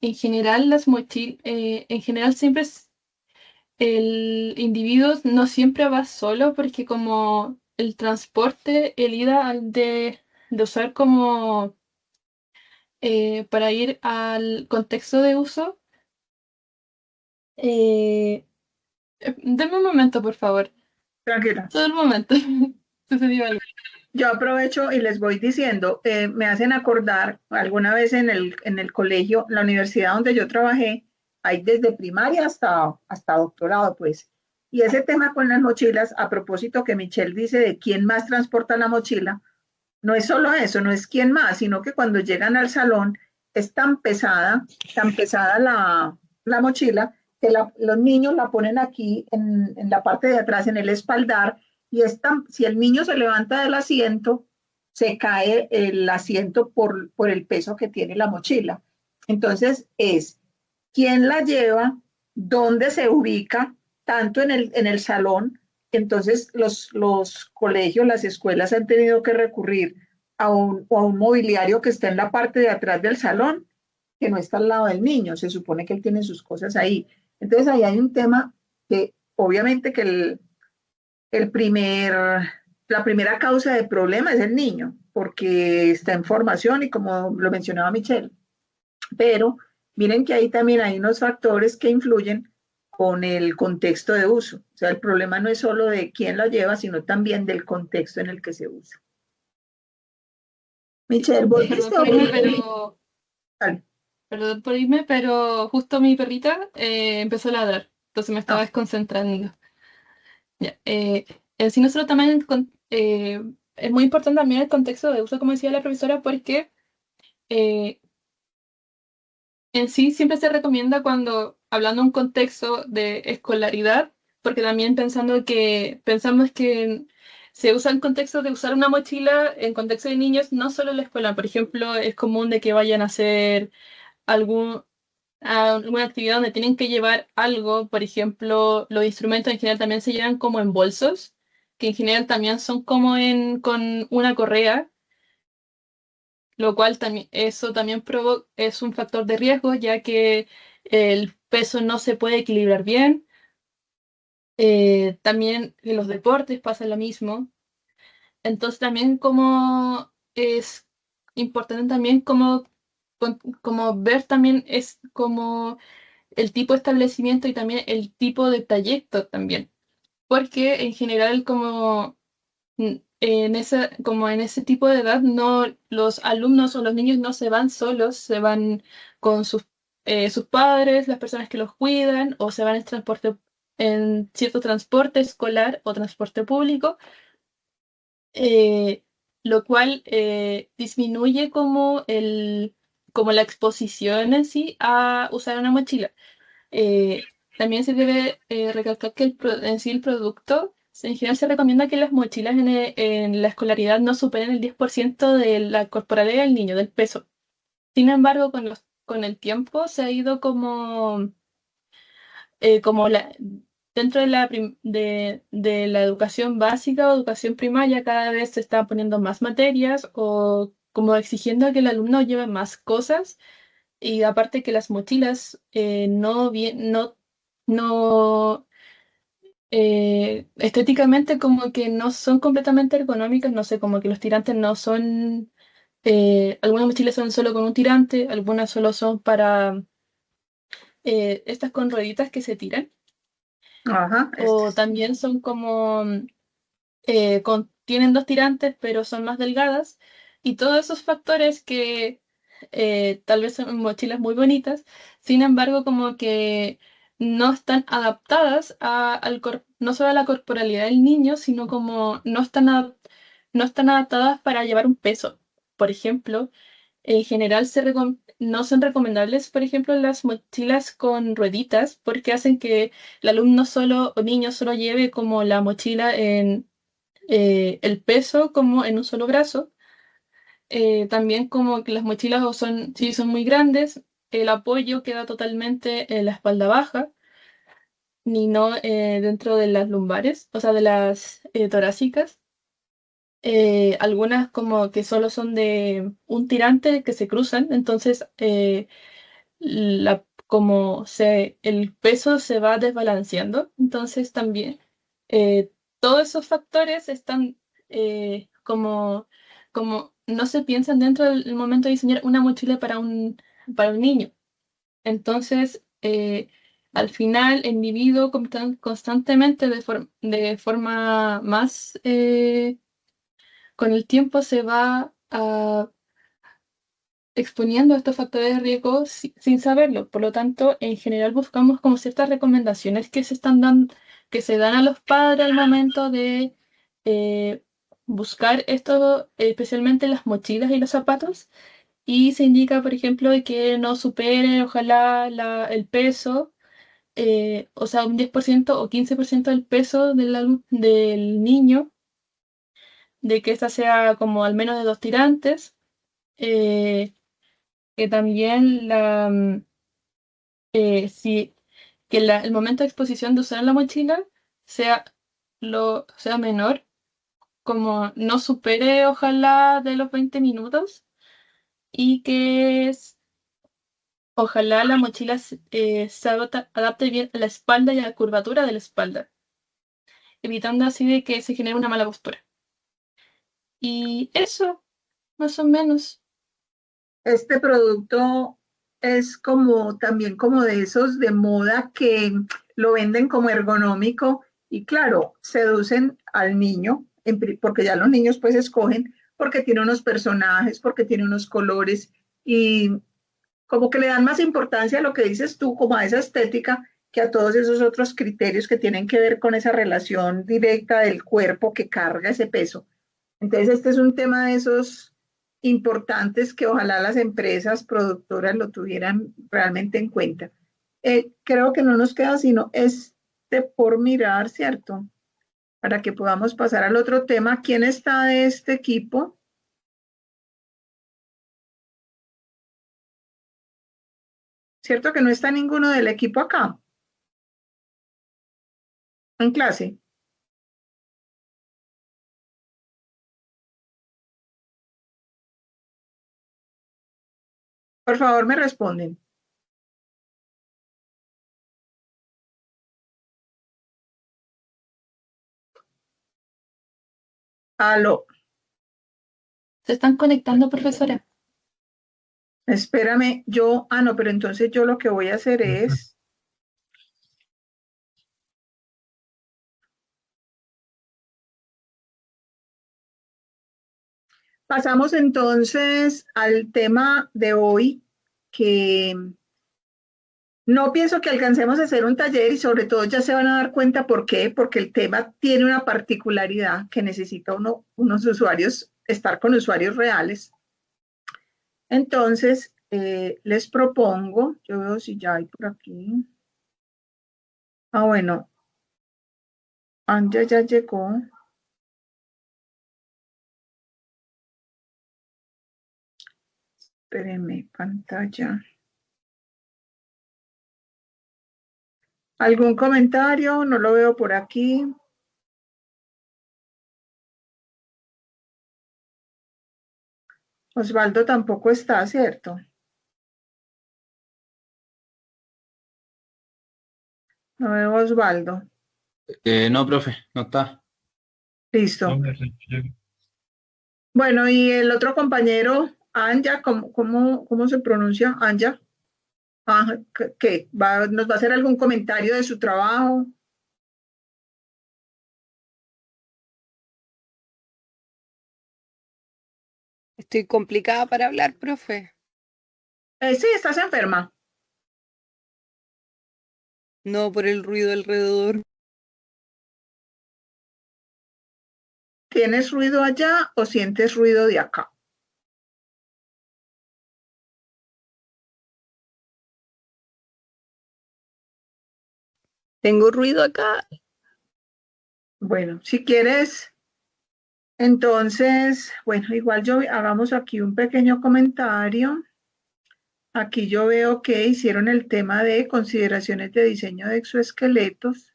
[SPEAKER 6] En general, siempre el individuo no siempre va solo porque como el transporte, el ida de usar como para ir al contexto de uso. eh, Deme un momento, por favor.
[SPEAKER 1] Tranquila.
[SPEAKER 6] Todo el momento. Sucedió algo.
[SPEAKER 1] Yo aprovecho y les voy diciendo, me hacen acordar, alguna vez en el colegio, la universidad donde yo trabajé, hay desde primaria hasta doctorado, pues. Y ese tema con las mochilas, a propósito que Michelle dice de quién más transporta la mochila, no es solo eso, no es quién más, sino que cuando llegan al salón es tan pesada la mochila, que los niños la ponen aquí en la parte de atrás, en el espaldar, y si el niño se levanta del asiento, se cae el asiento por el peso que tiene la mochila. Entonces es quién la lleva, dónde se ubica, tanto en el salón. Entonces los colegios, las escuelas han tenido que recurrir a un mobiliario que está en la parte de atrás del salón, que no está al lado del niño. Se supone que él tiene sus cosas ahí. Entonces ahí hay un tema que obviamente que el primer, la primera causa de problema es el niño, porque está en formación y como lo mencionaba Michelle. Pero miren que ahí también hay unos factores que influyen con el contexto de uso. O sea, el problema no es solo de quién lo lleva, sino también del contexto en el que se usa. Michelle,
[SPEAKER 6] Perdón
[SPEAKER 1] ¿volviste o
[SPEAKER 6] por irme,
[SPEAKER 1] volviste?
[SPEAKER 6] perdón por irme, pero justo mi perrita empezó a ladrar, entonces me estaba
[SPEAKER 1] No.
[SPEAKER 6] desconcentrando. Ya, en sí nosotros también es muy importante también el contexto de uso, como decía la profesora, porque eh, en sí siempre se recomienda cuando, hablando de un contexto de escolaridad, porque también pensamos que se usa el contexto de usar una mochila en contexto de niños, no solo en la escuela. Por ejemplo, es común de que vayan a hacer algún, alguna actividad donde tienen que llevar algo. Por ejemplo, los instrumentos en general también se llevan como en bolsos, que en general también son como con una correa, lo cual también, eso también es un factor de riesgo, ya que el peso no se puede equilibrar bien. También en los deportes pasa lo mismo. Entonces también como es importante también como ver también es como el tipo de establecimiento y también el tipo de trayecto también. Porque en general como en ese tipo de edad, no, los alumnos o los niños no se van solos, se van con sus padres, las personas que los cuidan, o se van en cierto transporte escolar o transporte público, eh, lo cual disminuye como la exposición en sí a usar una mochila. También se debe recalcar que en sí el producto, en general se recomienda que las mochilas en la escolaridad no superen el 10% de la corporalidad del niño, del peso. Sin embargo, con el tiempo se ha ido como dentro de la educación básica o educación primaria, cada vez se están poniendo más materias o como exigiendo que el alumno lleve más cosas y aparte que las mochilas no estéticamente como que no son completamente ergonómicas, no sé, como que los tirantes no son, algunas mochilas son solo con un tirante, algunas solo son para estas con rueditas que se tiran,
[SPEAKER 1] Ajá,
[SPEAKER 6] o también son como tienen dos tirantes, pero son más delgadas, y todos esos factores que tal vez son mochilas muy bonitas, sin embargo, como que no están adaptadas no solo a la corporalidad del niño, sino como no están adaptadas para llevar un peso. Por ejemplo, en general no son recomendables, por ejemplo, las mochilas con rueditas, porque hacen que el alumno solo o niño solo lleve como la mochila en el peso como en un solo brazo. También como que las mochilas si son muy grandes, el apoyo queda totalmente en la espalda baja, ni no dentro de las lumbares, o sea, de las torácicas. Algunas como que solo son de un tirante que se cruzan, entonces el peso se va desbalanceando, entonces también eh, todos esos factores están como no se piensan dentro del momento de diseñar una mochila para un niño. Entonces, al final, el individuo constantemente de forma más, con el tiempo se va exponiendo a estos factores de riesgo sin saberlo. Por lo tanto, en general buscamos como ciertas recomendaciones que se dan a los padres al momento de eh, buscar esto, especialmente las mochilas y los zapatos. Y se indica, por ejemplo, de que no supere, ojalá, el peso, o sea, un 10% o 15% del peso del niño, de que esta sea como al menos de dos tirantes. eh, que también sí, que el momento de exposición de usar la mochila sea, sea menor, como no supere ojalá de los 20 minutos y que ojalá la mochila se adapte bien a la espalda y a la curvatura de la espalda, evitando así de que se genere una mala postura. Y eso, más o menos.
[SPEAKER 1] este producto es como también como de esos de moda que lo venden como ergonómico y claro, seducen al niño, porque ya los niños pues escogen porque tiene unos personajes, porque tiene unos colores y como que le dan más importancia a lo que dices tú, como a esa estética, que a todos esos otros criterios que tienen que ver con esa relación directa del cuerpo que carga ese peso. Entonces, este es un tema de esos importantes que ojalá las empresas productoras lo tuvieran realmente en cuenta. Creo que no nos queda sino este por mirar, ¿cierto? Para que podamos pasar al otro tema. ¿Quién está de este equipo? ¿Cierto que no está ninguno del equipo acá? En clase. Por favor, me responden. Aló,
[SPEAKER 6] Se están conectando, profesora.
[SPEAKER 1] espérame, no, pero entonces yo lo que voy a hacer es, pasamos entonces al tema de hoy, que no pienso que alcancemos a hacer un taller y sobre todo ya se van a dar cuenta por qué, porque el tema tiene una particularidad que necesita unos usuarios, estar con usuarios reales. Entonces, les propongo, yo veo si ya hay por aquí. Bueno, Anja ya llegó. Espérenme, pantalla. ¿Algún comentario? No lo veo por aquí. Osvaldo tampoco está, ¿cierto? No veo a Osvaldo.
[SPEAKER 7] No, profe, no está.
[SPEAKER 1] Listo. Bueno, y el otro compañero, Anja, ¿cómo se pronuncia? Anja. ¿Qué? ¿Nos va a hacer algún comentario de su trabajo?
[SPEAKER 8] Estoy complicada para hablar, profe.
[SPEAKER 1] Sí, estás enferma.
[SPEAKER 8] No por el ruido alrededor.
[SPEAKER 1] ¿Tienes ruido allá o sientes ruido de acá?
[SPEAKER 8] Tengo ruido acá.
[SPEAKER 1] Bueno, si quieres, entonces, bueno, igual hagamos aquí un pequeño comentario. Aquí yo veo que hicieron el tema de consideraciones de diseño de exoesqueletos.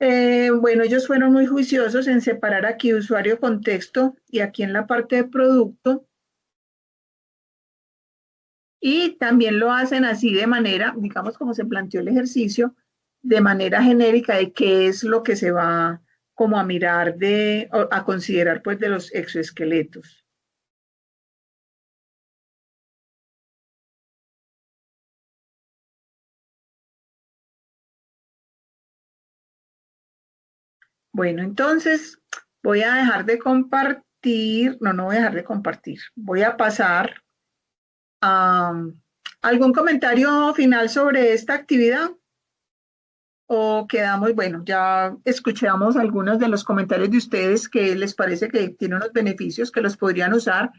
[SPEAKER 1] Bueno, ellos fueron muy juiciosos en separar aquí usuario contexto y aquí en la parte de producto. Y también lo hacen así de manera, digamos como se planteó el ejercicio, de manera genérica de qué es lo que se va como a mirar a considerar pues de los exoesqueletos. Bueno, entonces voy a dejar de compartir, no voy a dejar de compartir, voy a pasar a algún comentario final sobre esta actividad. ¿O quedamos, bueno, ya escuchamos algunos de los comentarios de ustedes que les parece que tiene unos beneficios que los podrían usar?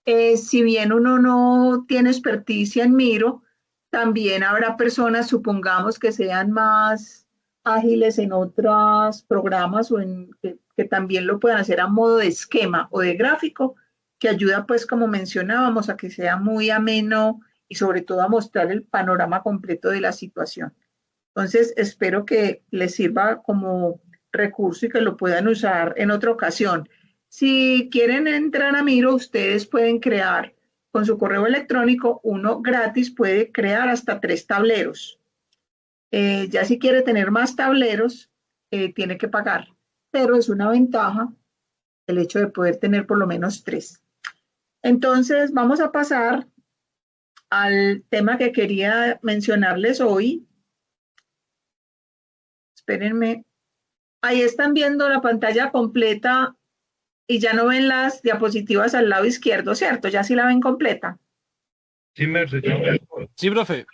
[SPEAKER 1] Si bien uno no tiene experticia en Miro, también habrá personas, supongamos, que sean más ágiles en otros programas o que también lo puedan hacer a modo de esquema o de gráfico, que ayuda, pues, como mencionábamos, a que sea muy ameno y sobre todo a mostrar el panorama completo de la situación. Entonces, espero que les sirva como recurso y que lo puedan usar en otra ocasión. Si quieren entrar a Miro, ustedes pueden crear con su correo electrónico, uno gratis puede crear hasta 3 tableros. Ya si quiere tener más tableros, tiene que pagar, pero es una ventaja el hecho de poder tener por lo menos 3. Entonces, vamos a pasar al tema que quería mencionarles hoy. Espérenme. Ahí están viendo la pantalla completa y ya no ven las diapositivas al lado izquierdo, ¿cierto? Ya sí la ven completa.
[SPEAKER 5] Sí, profe.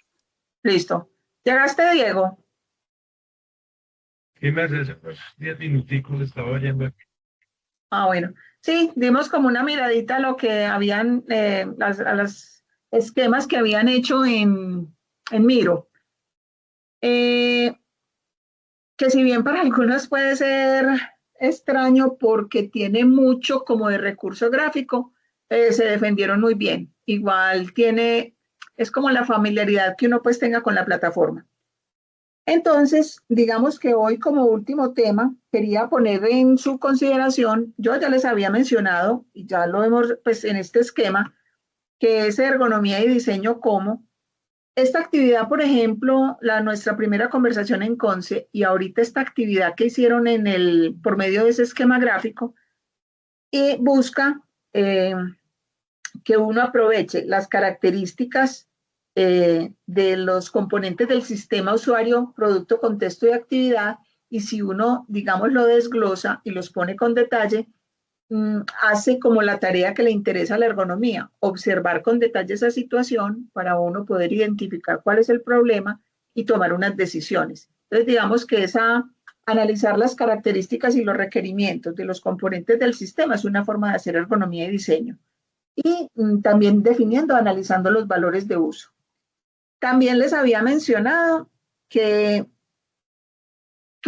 [SPEAKER 1] Listo. ¿Llegaste, Diego?
[SPEAKER 9] ¿Qué me haces? Pues 10 minuticos estaba oyendo.
[SPEAKER 1] Ah, bueno. Sí, dimos como una miradita a lo que habían, a los esquemas que habían hecho en Miro. Que si bien para algunos puede ser extraño porque tiene mucho como de recurso gráfico, se defendieron muy bien. Igual es como la familiaridad que uno pues tenga con la plataforma. Entonces, digamos que hoy como último tema, quería poner en su consideración, yo ya les había mencionado, y ya lo vemos pues en este esquema, que es ergonomía y diseño como. Esta actividad, por ejemplo, nuestra primera conversación en CONCE y ahorita esta actividad que hicieron por medio de ese esquema gráfico, busca que uno aproveche las características de los componentes del sistema usuario, producto, contexto y actividad, y si uno, digamos, lo desglosa y los pone con detalle, hace como la tarea que le interesa a la ergonomía, observar con detalle esa situación para uno poder identificar cuál es el problema y tomar unas decisiones. Entonces, digamos que analizar las características y los requerimientos de los componentes del sistema es una forma de hacer ergonomía y diseño. Y también definiendo, analizando los valores de uso. También les había mencionado que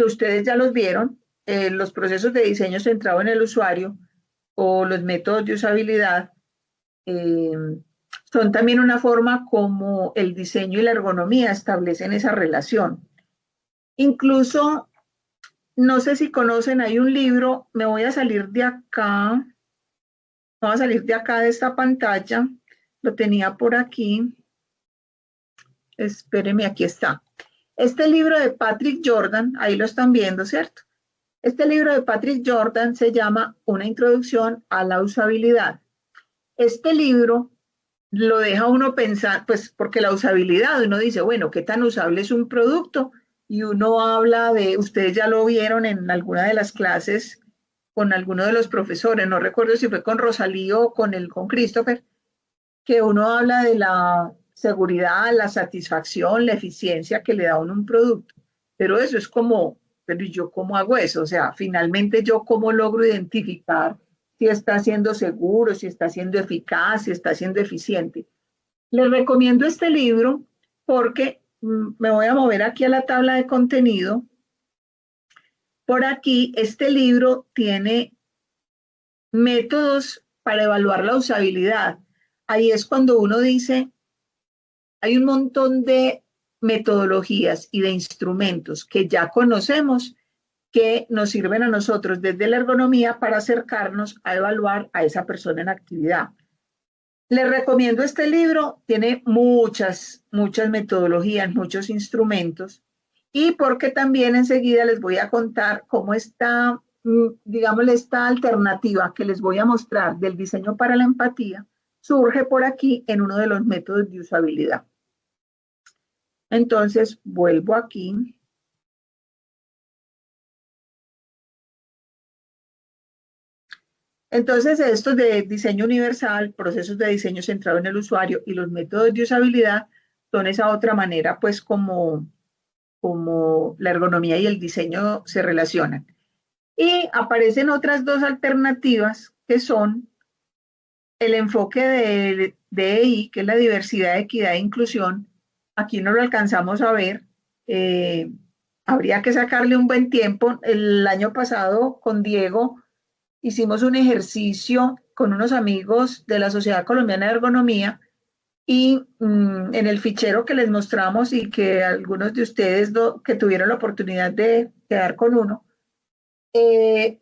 [SPEAKER 1] ustedes ya los vieron, los procesos de diseño centrado en el usuario o los métodos de usabilidad son también una forma como el diseño y la ergonomía establecen esa relación. Incluso, no sé si conocen, hay un libro, me voy a salir de acá, vamos a salir de acá de esta pantalla, lo tenía por aquí, espérenme, aquí está. Este libro de Patrick Jordan, ahí lo están viendo, ¿cierto? Este libro de Patrick Jordan se llama Una introducción a la usabilidad. Este libro lo deja uno pensar, pues porque la usabilidad, uno dice, bueno, ¿qué tan usable es un producto? Y uno habla ustedes ya lo vieron en alguna de las clases con alguno de los profesores, no recuerdo si fue con Rosalí o con Christopher, que uno habla de la seguridad, la satisfacción, la eficiencia que le da a uno un producto. Pero eso es como, pero ¿yo cómo hago eso? O sea, finalmente yo cómo logro identificar si está siendo seguro, si está siendo eficaz, si está siendo eficiente. Les recomiendo este libro porque me voy a mover aquí a la tabla de contenido. Por aquí, este libro tiene métodos para evaluar la usabilidad. Ahí es cuando uno dice, hay un montón de metodologías y de instrumentos que ya conocemos que nos sirven a nosotros desde la ergonomía para acercarnos a evaluar a esa persona en actividad. Les recomiendo este libro, tiene muchas metodologías, muchos instrumentos, y porque también enseguida les voy a contar cómo está, digamos, esta alternativa que les voy a mostrar del diseño para la empatía, surge por aquí en uno de los métodos de usabilidad. Entonces, vuelvo aquí. Entonces, estos de diseño universal, procesos de diseño centrado en el usuario y los métodos de usabilidad son esa otra manera, pues, como la ergonomía y el diseño se relacionan. Y aparecen otras dos alternativas que son el enfoque de EI, que es la diversidad, equidad e inclusión. Aquí no lo alcanzamos a ver. Habría que sacarle un buen tiempo. El año pasado con Diego hicimos un ejercicio con unos amigos de la Sociedad Colombiana de Ergonomía y en el fichero que les mostramos y que algunos de ustedes que tuvieron la oportunidad de quedar con uno,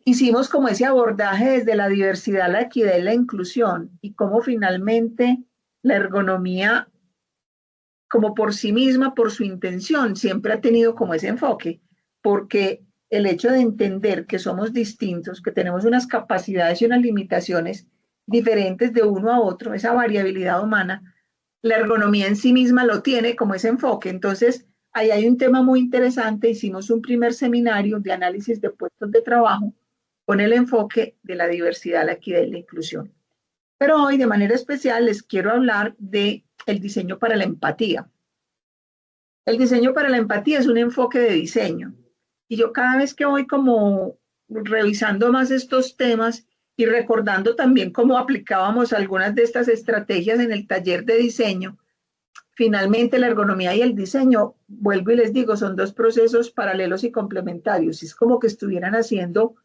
[SPEAKER 1] hicimos como ese abordaje desde la diversidad, la equidad y la inclusión y cómo finalmente la ergonomía, como por sí misma, por su intención, siempre ha tenido como ese enfoque, porque el hecho de entender que somos distintos, que tenemos unas capacidades y unas limitaciones diferentes de uno a otro, esa variabilidad humana, la ergonomía en sí misma lo tiene como ese enfoque. Entonces, ahí hay un tema muy interesante. Hicimos un primer seminario de análisis de puestos de trabajo con el enfoque de la diversidad, la equidad y la inclusión. Pero hoy, de manera especial, les quiero hablar del diseño para la empatía. El diseño para la empatía es un enfoque de diseño. Y yo cada vez que voy como revisando más estos temas y recordando también cómo aplicábamos algunas de estas estrategias en el taller de diseño, finalmente la ergonomía y el diseño, vuelvo y les digo, son dos procesos paralelos y complementarios. Es como que estuvieran haciendo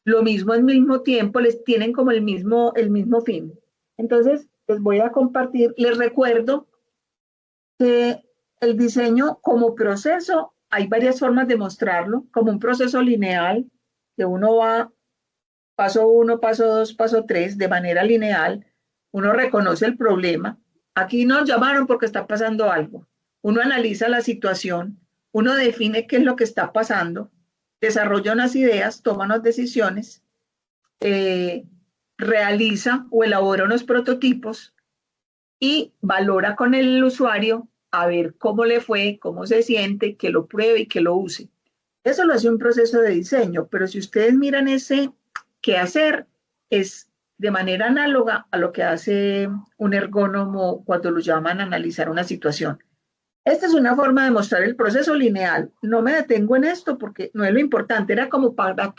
[SPEAKER 1] lo mismo al mismo tiempo, les tienen como el mismo fin. Entonces, les voy a compartir, les recuerdo que el diseño como proceso, hay varias formas de mostrarlo, como un proceso lineal, que uno va paso 1, paso 2, paso 3, de manera lineal, uno reconoce el problema. Aquí nos llamaron porque está pasando algo. Uno analiza la situación, uno define qué es lo que está pasando, desarrolla unas ideas, toma unas decisiones, realiza o elabora unos prototipos y valora con el usuario a ver cómo le fue, cómo se siente, que lo pruebe y que lo use. Eso lo hace un proceso de diseño, pero si ustedes miran ese qué hacer, es de manera análoga a lo que hace un ergónomo cuando lo llaman a analizar una situación. Esta es una forma de mostrar el proceso lineal. No me detengo en esto porque no es lo importante, era como para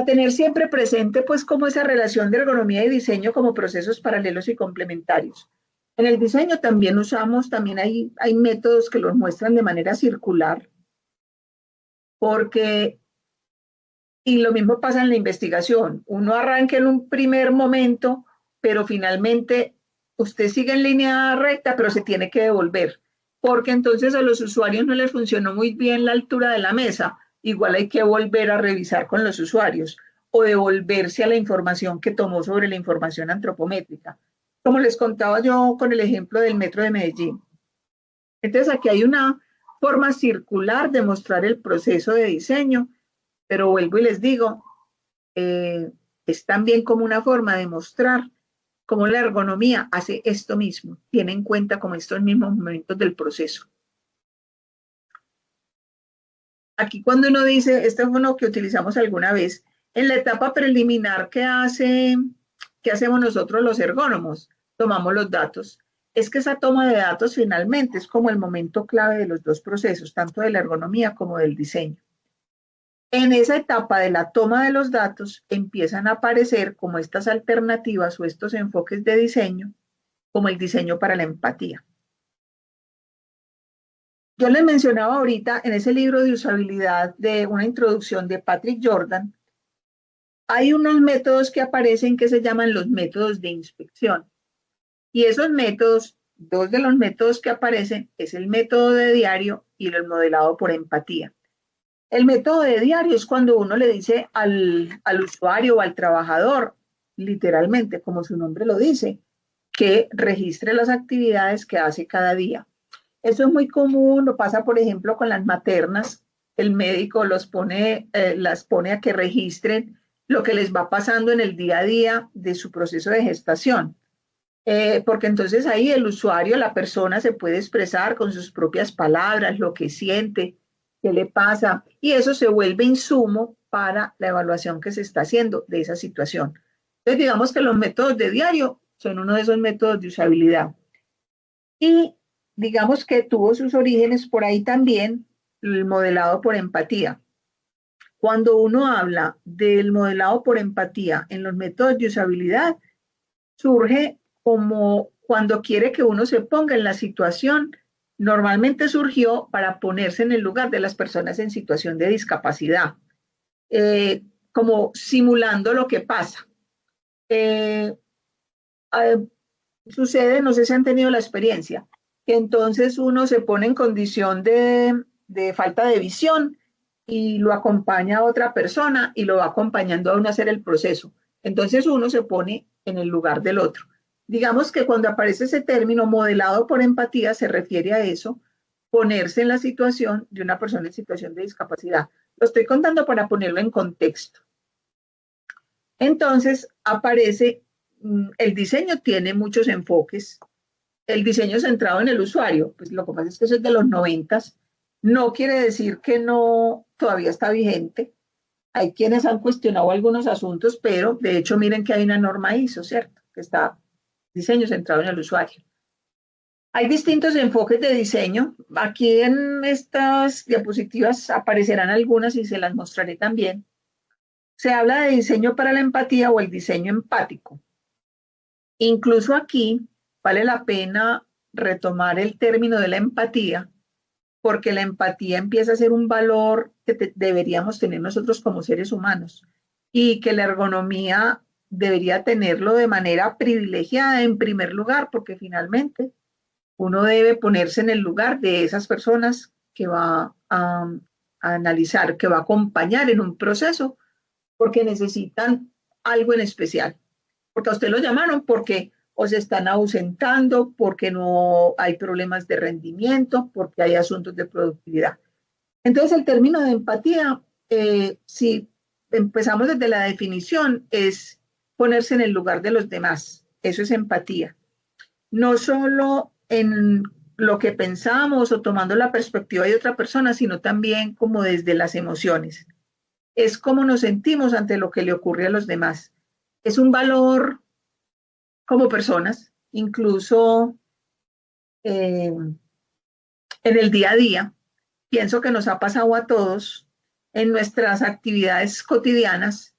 [SPEAKER 1] tener siempre presente pues como esa relación de ergonomía y diseño como procesos paralelos y complementarios. En el diseño también hay métodos que los muestran de manera circular, porque, y lo mismo pasa en la investigación, uno arranca en un primer momento, pero finalmente usted sigue en línea recta, pero se tiene que devolver, porque entonces a los usuarios no les funcionó muy bien la altura de la mesa, igual hay que volver a revisar con los usuarios o devolverse a la información que tomó sobre la información antropométrica. Como les contaba yo con el ejemplo del metro de Medellín. Entonces aquí hay una forma circular de mostrar el proceso de diseño, pero vuelvo y les digo, es también como una forma de mostrar cómo la ergonomía hace esto mismo, tiene en cuenta como estos mismos momentos del proceso. Aquí cuando uno dice, este fue uno que utilizamos alguna vez, en la etapa preliminar ¿qué hacemos nosotros los ergónomos? Tomamos los datos. Es que esa toma de datos finalmente es como el momento clave de los dos procesos, tanto de la ergonomía como del diseño. En esa etapa de la toma de los datos empiezan a aparecer como estas alternativas o estos enfoques de diseño, como el diseño para la empatía. Yo les mencionaba ahorita en ese libro de usabilidad de una introducción de Patrick Jordan, hay unos métodos que aparecen que se llaman los métodos de inspección. Y esos métodos, dos de los métodos que aparecen es el método de diario y el modelado por empatía. El método de diario es cuando uno le dice al usuario o al trabajador, literalmente, como su nombre lo dice, que registre las actividades que hace cada día. Eso es muy común, lo pasa, por ejemplo, con las maternas. El médico las pone a que registren lo que les va pasando en el día a día de su proceso de gestación. Porque entonces ahí el usuario, la persona se puede expresar con sus propias palabras, lo que siente, qué le pasa, y eso se vuelve insumo para la evaluación que se está haciendo de esa situación. Entonces digamos que los métodos de diario son uno de esos métodos de usabilidad. Y digamos que tuvo sus orígenes por ahí también el modelado por empatía. Cuando uno habla del modelado por empatía en los métodos de usabilidad, surge como cuando quiere que uno se ponga en la situación, normalmente surgió para ponerse en el lugar de las personas en situación de discapacidad, como simulando lo que pasa. Sucede, no sé si han tenido la experiencia, que entonces uno se pone en condición de falta de visión y lo acompaña a otra persona y lo va acompañando a uno a hacer el proceso. Entonces uno se pone en el lugar del otro. Digamos que cuando aparece ese término modelado por empatía se refiere a eso, ponerse en la situación de una persona en situación de discapacidad. Lo estoy contando para ponerlo en contexto. Entonces aparece, el diseño tiene muchos enfoques. El diseño centrado en el usuario, pues lo que pasa es que eso es de los 90s, no quiere decir que no todavía está vigente. Hay quienes han cuestionado algunos asuntos, pero de hecho miren que hay una norma ISO, ¿cierto? Que está diseño centrado en el usuario. Hay distintos enfoques de diseño. Aquí en estas diapositivas aparecerán algunas y se las mostraré también. Se habla de diseño para la empatía o el diseño empático. Incluso aquí vale la pena retomar el término de la empatía, porque la empatía empieza a ser un valor que deberíamos tener nosotros como seres humanos y que la ergonomía debería tenerlo de manera privilegiada en primer lugar, porque finalmente uno debe ponerse en el lugar de esas personas que va a analizar, que va a acompañar en un proceso, porque necesitan algo en especial. Porque a usted lo llamaron porque o se están ausentando, porque no hay problemas de rendimiento, porque hay asuntos de productividad. Entonces, el término de empatía, si empezamos desde la definición, es ponerse en el lugar de los demás. Eso es empatía. No solo en lo que pensamos o tomando la perspectiva de otra persona, sino también como desde las emociones. Es cómo nos sentimos ante lo que le ocurre a los demás. Es un valor como personas, incluso en el día a día. Pienso que nos ha pasado a todos en nuestras actividades cotidianas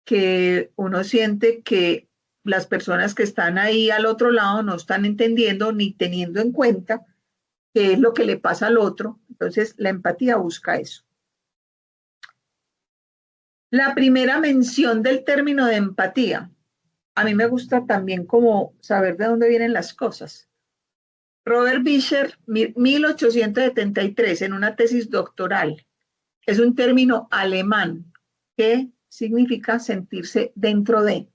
[SPEAKER 1] que uno siente que las personas que están ahí al otro lado no están entendiendo ni teniendo en cuenta qué es lo que le pasa al otro. Entonces, la empatía busca eso. La primera mención del término de empatía, a mí me gusta también como saber de dónde vienen las cosas. Robert Bischer, 1873, en una tesis doctoral, es un término alemán que significa sentirse dentro de.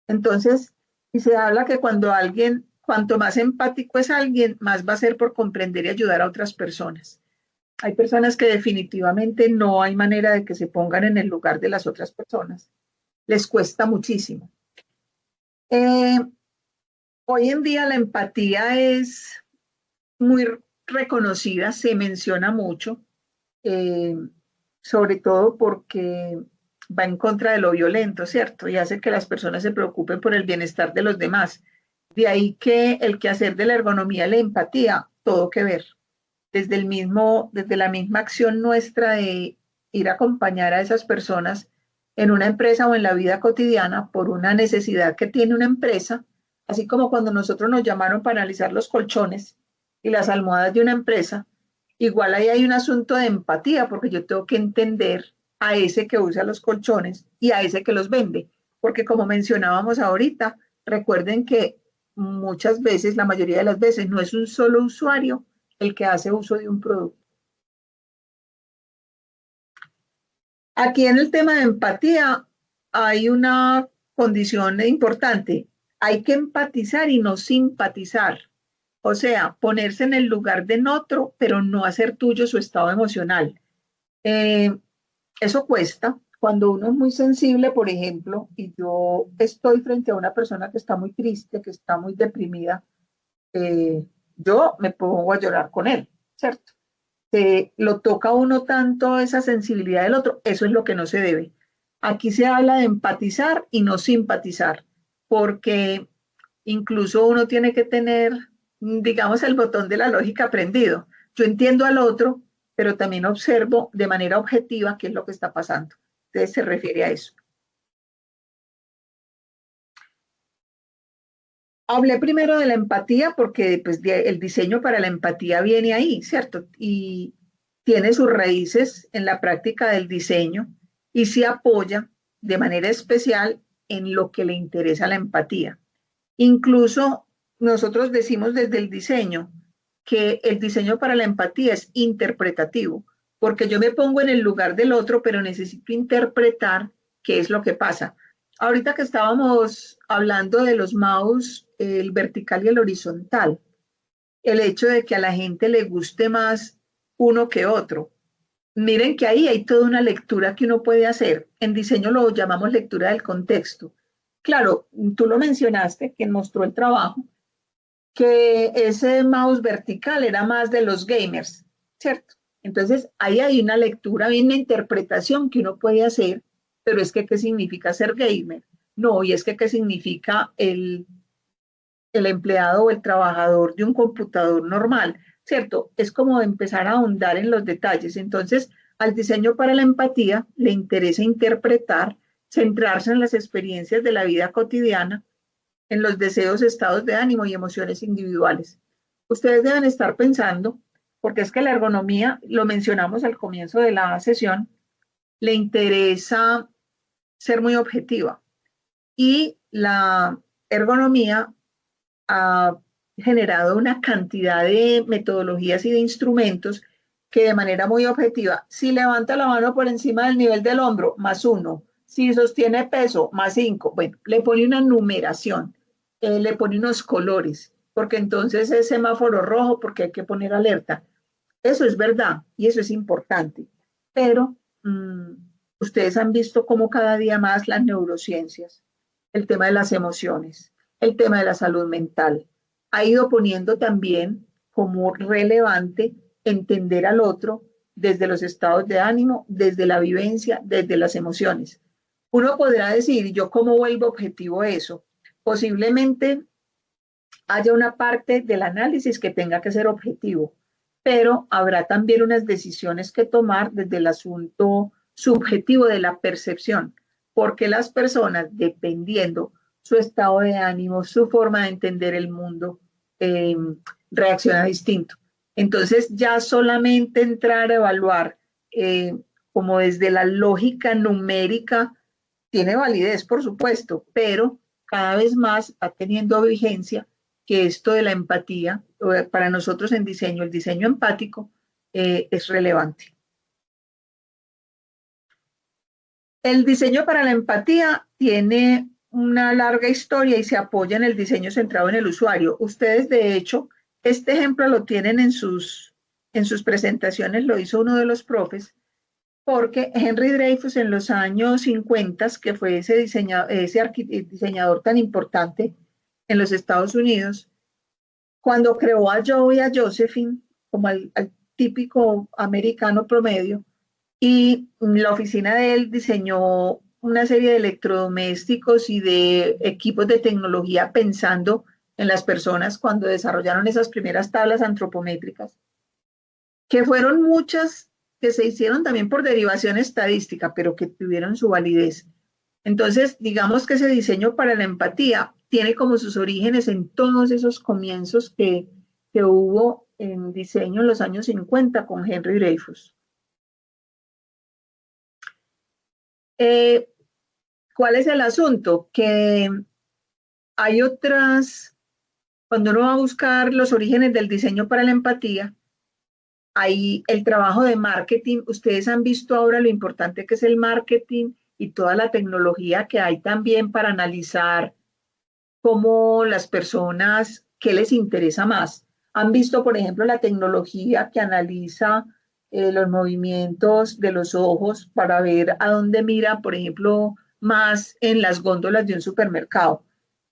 [SPEAKER 1] Entonces, y se habla que cuando alguien, cuanto más empático es alguien, más va a ser por comprender y ayudar a otras personas. Hay personas que definitivamente no hay manera de que se pongan en el lugar de las otras personas. Les cuesta muchísimo. Hoy en día la empatía es muy reconocida, se menciona mucho, sobre todo porque va en contra de lo violento, ¿cierto? Y hace que las personas se preocupen por el bienestar de los demás. De ahí que el quehacer de la ergonomía y la empatía, todo que ver. Desde la misma acción nuestra de ir a acompañar a esas personas en una empresa o en la vida cotidiana por una necesidad que tiene una empresa, así como cuando nosotros nos llamaron para analizar los colchones y las almohadas de una empresa, igual ahí hay un asunto de empatía, porque yo tengo que entender a ese que usa los colchones y a ese que los vende, porque como mencionábamos ahorita, recuerden que muchas veces, la mayoría de las veces, no es un solo usuario el que hace uso de un producto. Aquí en el tema de empatía hay una condición importante. Hay que empatizar y no simpatizar. O sea, ponerse en el lugar del otro, pero no hacer tuyo su estado emocional. Eso cuesta. Cuando uno es muy sensible, por ejemplo, y yo estoy frente a una persona que está muy triste, que está muy deprimida, yo me pongo a llorar con él, ¿cierto? Lo toca a uno tanto esa sensibilidad del otro, eso es lo que no se debe. Aquí se habla de empatizar y no simpatizar, porque incluso uno tiene que tener, digamos, el botón de la lógica prendido. Yo entiendo al otro, pero también observo de manera objetiva qué es lo que está pasando. Entonces se refiere a eso. Hablé primero de la empatía porque pues, el diseño para la empatía viene ahí, ¿cierto? Y tiene sus raíces en la práctica del diseño y se apoya de manera especial en lo que le interesa a la empatía. Incluso nosotros decimos desde el diseño que el diseño para la empatía es interpretativo, porque yo me pongo en el lugar del otro, pero necesito interpretar qué es lo que pasa. Ahorita que estábamos hablando de los mouse, el vertical y el horizontal, el hecho de que a la gente le guste más uno que otro. Miren que ahí hay toda una lectura que uno puede hacer. En diseño lo llamamos lectura del contexto. Claro, tú lo mencionaste, quien mostró el trabajo, que ese mouse vertical era más de los gamers, ¿cierto? Entonces, ahí hay una lectura, hay una interpretación que uno puede hacer, pero es que, ¿qué significa ser gamer? No, y es que, ¿qué significa el el empleado o el trabajador de un computador normal, ¿cierto? Es como empezar a ahondar en los detalles. Entonces, al diseño para la empatía le interesa interpretar, centrarse en las experiencias de la vida cotidiana, en los deseos, estados de ánimo y emociones individuales. Ustedes deben estar pensando, porque es que la ergonomía, lo mencionamos al comienzo de la sesión, le interesa ser muy objetiva. Y la ergonomía ha generado una cantidad de metodologías y de instrumentos que de manera muy objetiva, si levanta la mano por encima del nivel del hombro, +1, si sostiene peso, +5, bueno, le pone una numeración, le pone unos colores, porque entonces es semáforo rojo porque hay que poner alerta. Eso es verdad y eso es importante, pero ustedes han visto cómo cada día más las neurociencias, el tema de las emociones, el tema de la salud mental, ha ido poniendo también como relevante entender al otro desde los estados de ánimo, desde la vivencia, desde las emociones. Uno podrá decir, ¿yo cómo vuelvo objetivo eso? Posiblemente haya una parte del análisis que tenga que ser objetivo, pero habrá también unas decisiones que tomar desde el asunto subjetivo de la percepción, porque las personas, dependiendo su estado de ánimo, su forma de entender el mundo, reacciona distinto. Entonces, ya solamente entrar a evaluar como desde la lógica numérica tiene validez, por supuesto, pero cada vez más va teniendo vigencia que esto de la empatía, para nosotros en diseño, el diseño empático es relevante. El diseño para la empatía tiene una larga historia y se apoya en el diseño centrado en el usuario. Ustedes, de hecho, este ejemplo lo tienen en sus presentaciones, lo hizo uno de los profes, porque Henry Dreyfus en los años 50, que fue ese diseñador tan importante en los Estados Unidos, cuando creó a Joe y a Josephine, como al típico americano promedio, y la oficina de él diseñó una serie de electrodomésticos y de equipos de tecnología pensando en las personas cuando desarrollaron esas primeras tablas antropométricas, que fueron muchas que se hicieron también por derivación estadística, pero que tuvieron su validez. Entonces, digamos que ese diseño para la empatía tiene como sus orígenes en todos esos comienzos que hubo en diseño en los años 50 con Henry Dreyfus. ¿Cuál es el asunto? Que hay otras, cuando uno va a buscar los orígenes del diseño para la empatía, hay el trabajo de marketing. Ustedes han visto ahora lo importante que es el marketing y toda la tecnología que hay también para analizar cómo las personas, qué les interesa más. Han visto, por ejemplo, la tecnología que analiza los movimientos de los ojos para ver a dónde mira, por ejemplo, más en las góndolas de un supermercado.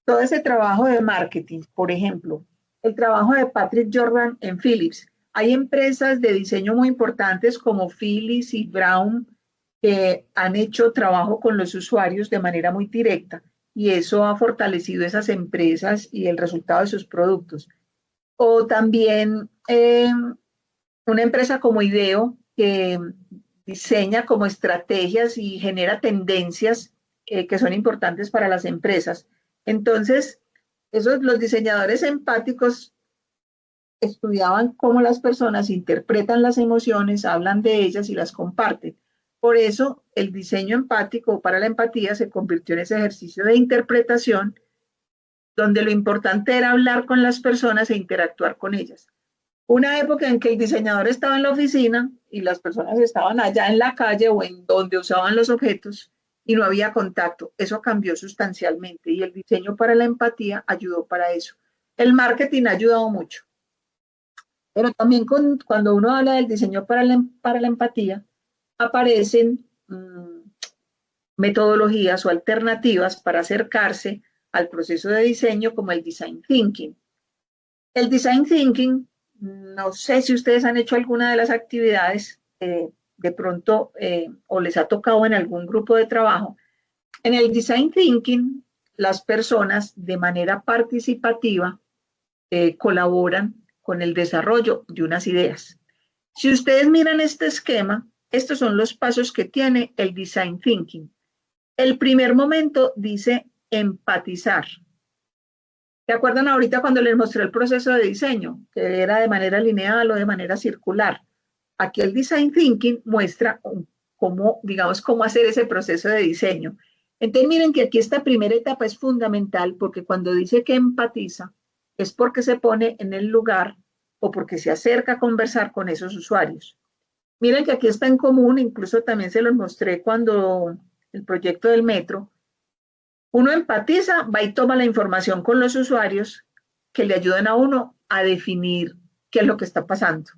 [SPEAKER 1] Todo ese trabajo de marketing, por ejemplo, el trabajo de Patrick Jordan en Philips. Hay empresas de diseño muy importantes como Philips y Brown que han hecho trabajo con los usuarios de manera muy directa y eso ha fortalecido esas empresas y el resultado de sus productos. O también una empresa como IDEO que diseña como estrategias y genera tendencias que son importantes para las empresas. Entonces, los diseñadores empáticos estudiaban cómo las personas interpretan las emociones, hablan de ellas y las comparten. Por eso, el diseño empático para la empatía se convirtió en ese ejercicio de interpretación donde lo importante era hablar con las personas e interactuar con ellas. Una época en que el diseñador estaba en la oficina y las personas estaban allá en la calle o en donde usaban los objetos y no había contacto. Eso cambió sustancialmente y el diseño para la empatía ayudó para eso. El marketing ha ayudado mucho. Pero también cuando uno habla del diseño para la empatía, aparecen metodologías o alternativas para acercarse al proceso de diseño como el design thinking. El design thinking, no sé si ustedes han hecho alguna de las actividades de pronto o les ha tocado en algún grupo de trabajo. En el design thinking, las personas de manera participativa colaboran con el desarrollo de unas ideas. Si ustedes miran este esquema, estos son los pasos que tiene el Design Thinking. El primer momento dice empatizar. ¿Se acuerdan ahorita cuando les mostré el proceso de diseño? Que era de manera lineal o de manera circular. Aquí el Design Thinking muestra cómo, digamos, cómo hacer ese proceso de diseño. Entonces miren que aquí esta primera etapa es fundamental porque cuando dice que empatiza es porque se pone en el lugar o porque se acerca a conversar con esos usuarios. Miren que aquí está en común, incluso también se los mostré cuando el proyecto del metro. Uno empatiza, va y toma la información con los usuarios que le ayudan a uno a definir qué es lo que está pasando.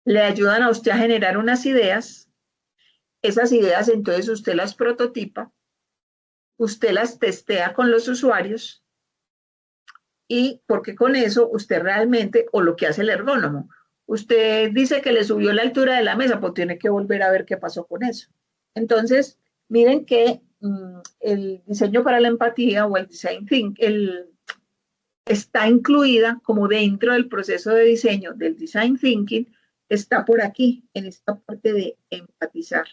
[SPEAKER 1] Le ayudan a usted a generar unas ideas. Esas ideas entonces usted las prototipa, usted las testea con los usuarios y porque con eso usted realmente, o lo que hace el ergónomo, usted dice que le subió la altura de la mesa, pues tiene que volver a ver qué pasó con eso. Entonces, miren que el diseño para la empatía o el design thinking está incluida como dentro del proceso de diseño del design thinking, está por aquí, en esta parte de empatizar,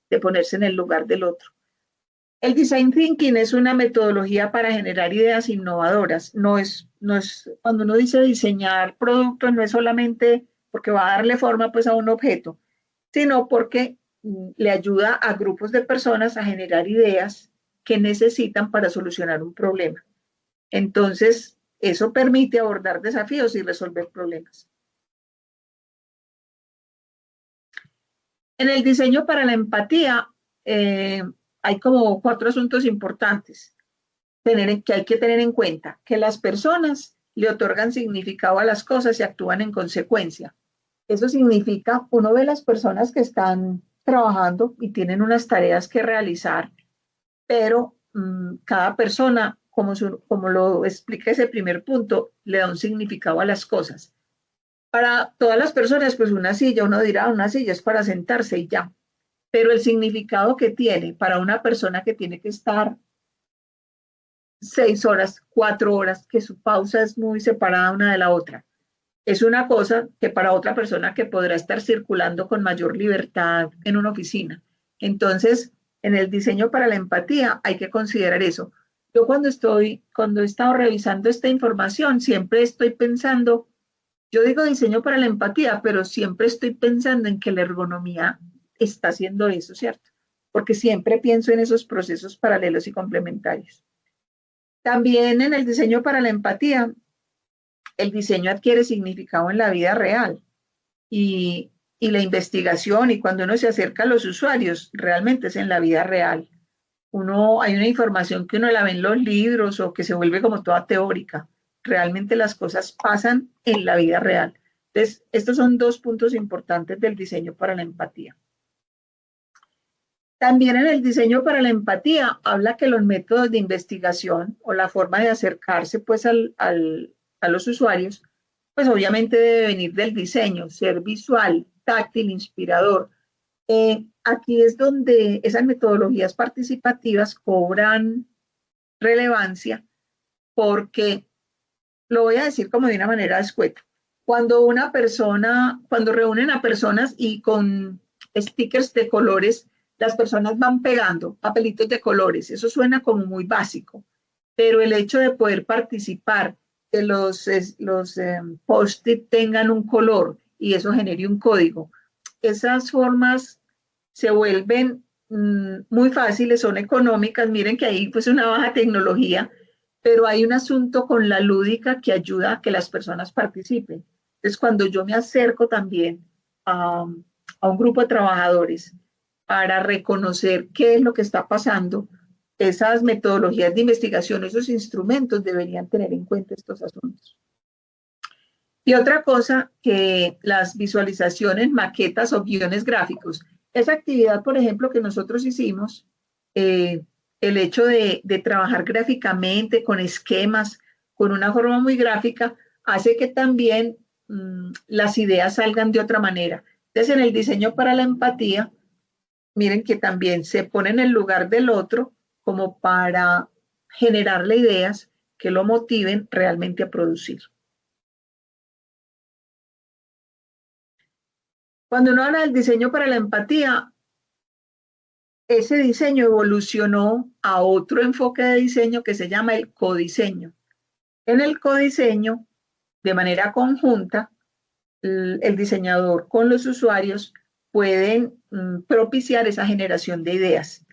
[SPEAKER 1] de ponerse en el lugar del otro. El design thinking es una metodología para generar ideas innovadoras. No es cuando uno dice diseñar productos, no es solamente porque va a darle forma pues a un objeto, sino porque le ayuda a grupos de personas a generar ideas que necesitan para solucionar un problema. Entonces, eso permite abordar desafíos y resolver problemas. En el diseño para la empatía, hay como 4 asuntos importantes que hay que tener en cuenta. Que las personas le otorgan significado a las cosas y actúan en consecuencia. Eso significa, uno ve las personas que están trabajando y tienen unas tareas que realizar, pero cada persona, como lo explica ese primer punto, le da un significado a las cosas. Para todas las personas, pues una silla, uno dirá, una silla es para sentarse y ya. Pero el significado que tiene para una persona que tiene que estar 6 horas, 4 horas, que su pausa es muy separada una de la otra, es una cosa que para otra persona que podrá estar circulando con mayor libertad en una oficina. Entonces, en el diseño para la empatía hay que considerar eso. Yo cuando he estado revisando esta información, siempre estoy pensando, yo digo diseño para la empatía, pero siempre estoy pensando en que la ergonomía está haciendo eso, ¿cierto? Porque siempre pienso en esos procesos paralelos y complementarios. También en el diseño para la empatía, el diseño adquiere significado en la vida real y la investigación y cuando uno se acerca a los usuarios, realmente es en la vida real. Hay una información que uno la ve en los libros o que se vuelve como toda teórica. Realmente las cosas pasan en la vida real. Entonces, estos son 2 puntos importantes del diseño para la empatía. También en el diseño para la empatía habla que los métodos de investigación o la forma de acercarse pues a los usuarios, pues obviamente debe venir del diseño, ser visual, táctil, inspirador. Aquí es donde esas metodologías participativas cobran relevancia porque, lo voy a decir como de una manera escueta, cuando reúnen a personas y con stickers de colores, las personas van pegando papelitos de colores, eso suena como muy básico, pero el hecho de poder participar, que los post-it tengan un color y eso genere un código, esas formas se vuelven muy fáciles, son económicas, miren que hay pues una baja tecnología, pero hay un asunto con la lúdica que ayuda a que las personas participen. Entonces, cuando yo me acerco también a un grupo de trabajadores para reconocer qué es lo que está pasando, esas metodologías de investigación, esos instrumentos deberían tener en cuenta estos asuntos. Y otra cosa, que las visualizaciones, maquetas o guiones gráficos, esa actividad, por ejemplo, que nosotros hicimos, el hecho de trabajar gráficamente, con esquemas, con una forma muy gráfica, hace que también las ideas salgan de otra manera. Entonces, en el diseño para la empatía, miren que también se pone en el lugar del otro como para generarle ideas que lo motiven realmente a producir. Cuando uno habla del diseño para la empatía, ese diseño evolucionó a otro enfoque de diseño que se llama el codiseño. En el codiseño, de manera conjunta, el diseñador con los usuarios pueden propiciar esa generación de ideas.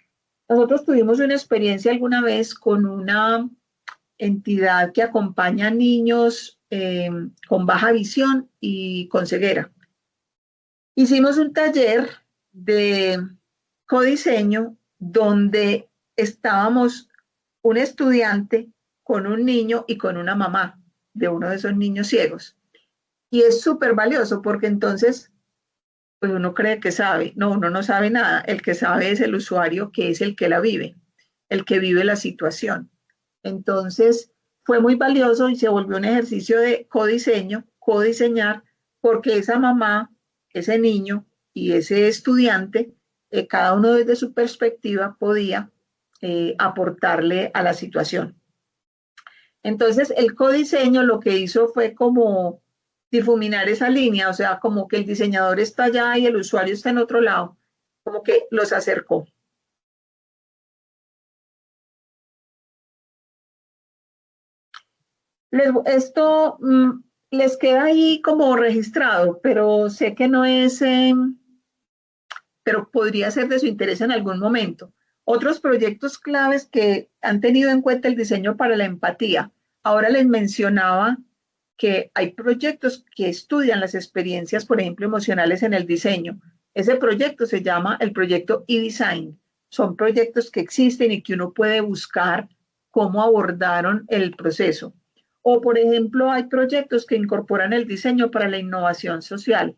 [SPEAKER 1] Nosotros tuvimos una experiencia alguna vez con una entidad que acompaña a niños con baja visión y con ceguera. Hicimos un taller de codiseño donde estábamos un estudiante con un niño y con una mamá de uno de esos niños ciegos. Y es súper valioso porque entonces, pues uno cree que sabe. No, uno no sabe nada. El que sabe es el usuario, que es el que la vive, el que vive la situación. Entonces, fue muy valioso y se volvió un ejercicio de codiseño, codiseñar, porque esa mamá, ese niño y ese estudiante, cada uno desde su perspectiva podía aportarle a la situación. Entonces, el codiseño lo que hizo fue como difuminar esa línea, o sea, como que el diseñador está allá y el usuario está en otro lado, como que los acercó. Esto les queda ahí como registrado, pero sé que no es, pero podría ser de su interés en algún momento. Otros proyectos claves que han tenido en cuenta el diseño para la empatía. Ahora les mencionaba que hay proyectos que estudian las experiencias, por ejemplo, emocionales en el diseño. Ese proyecto se llama el proyecto eDesign. Son proyectos que existen y que uno puede buscar cómo abordaron el proceso. O, por ejemplo, hay proyectos que incorporan el diseño para la innovación social.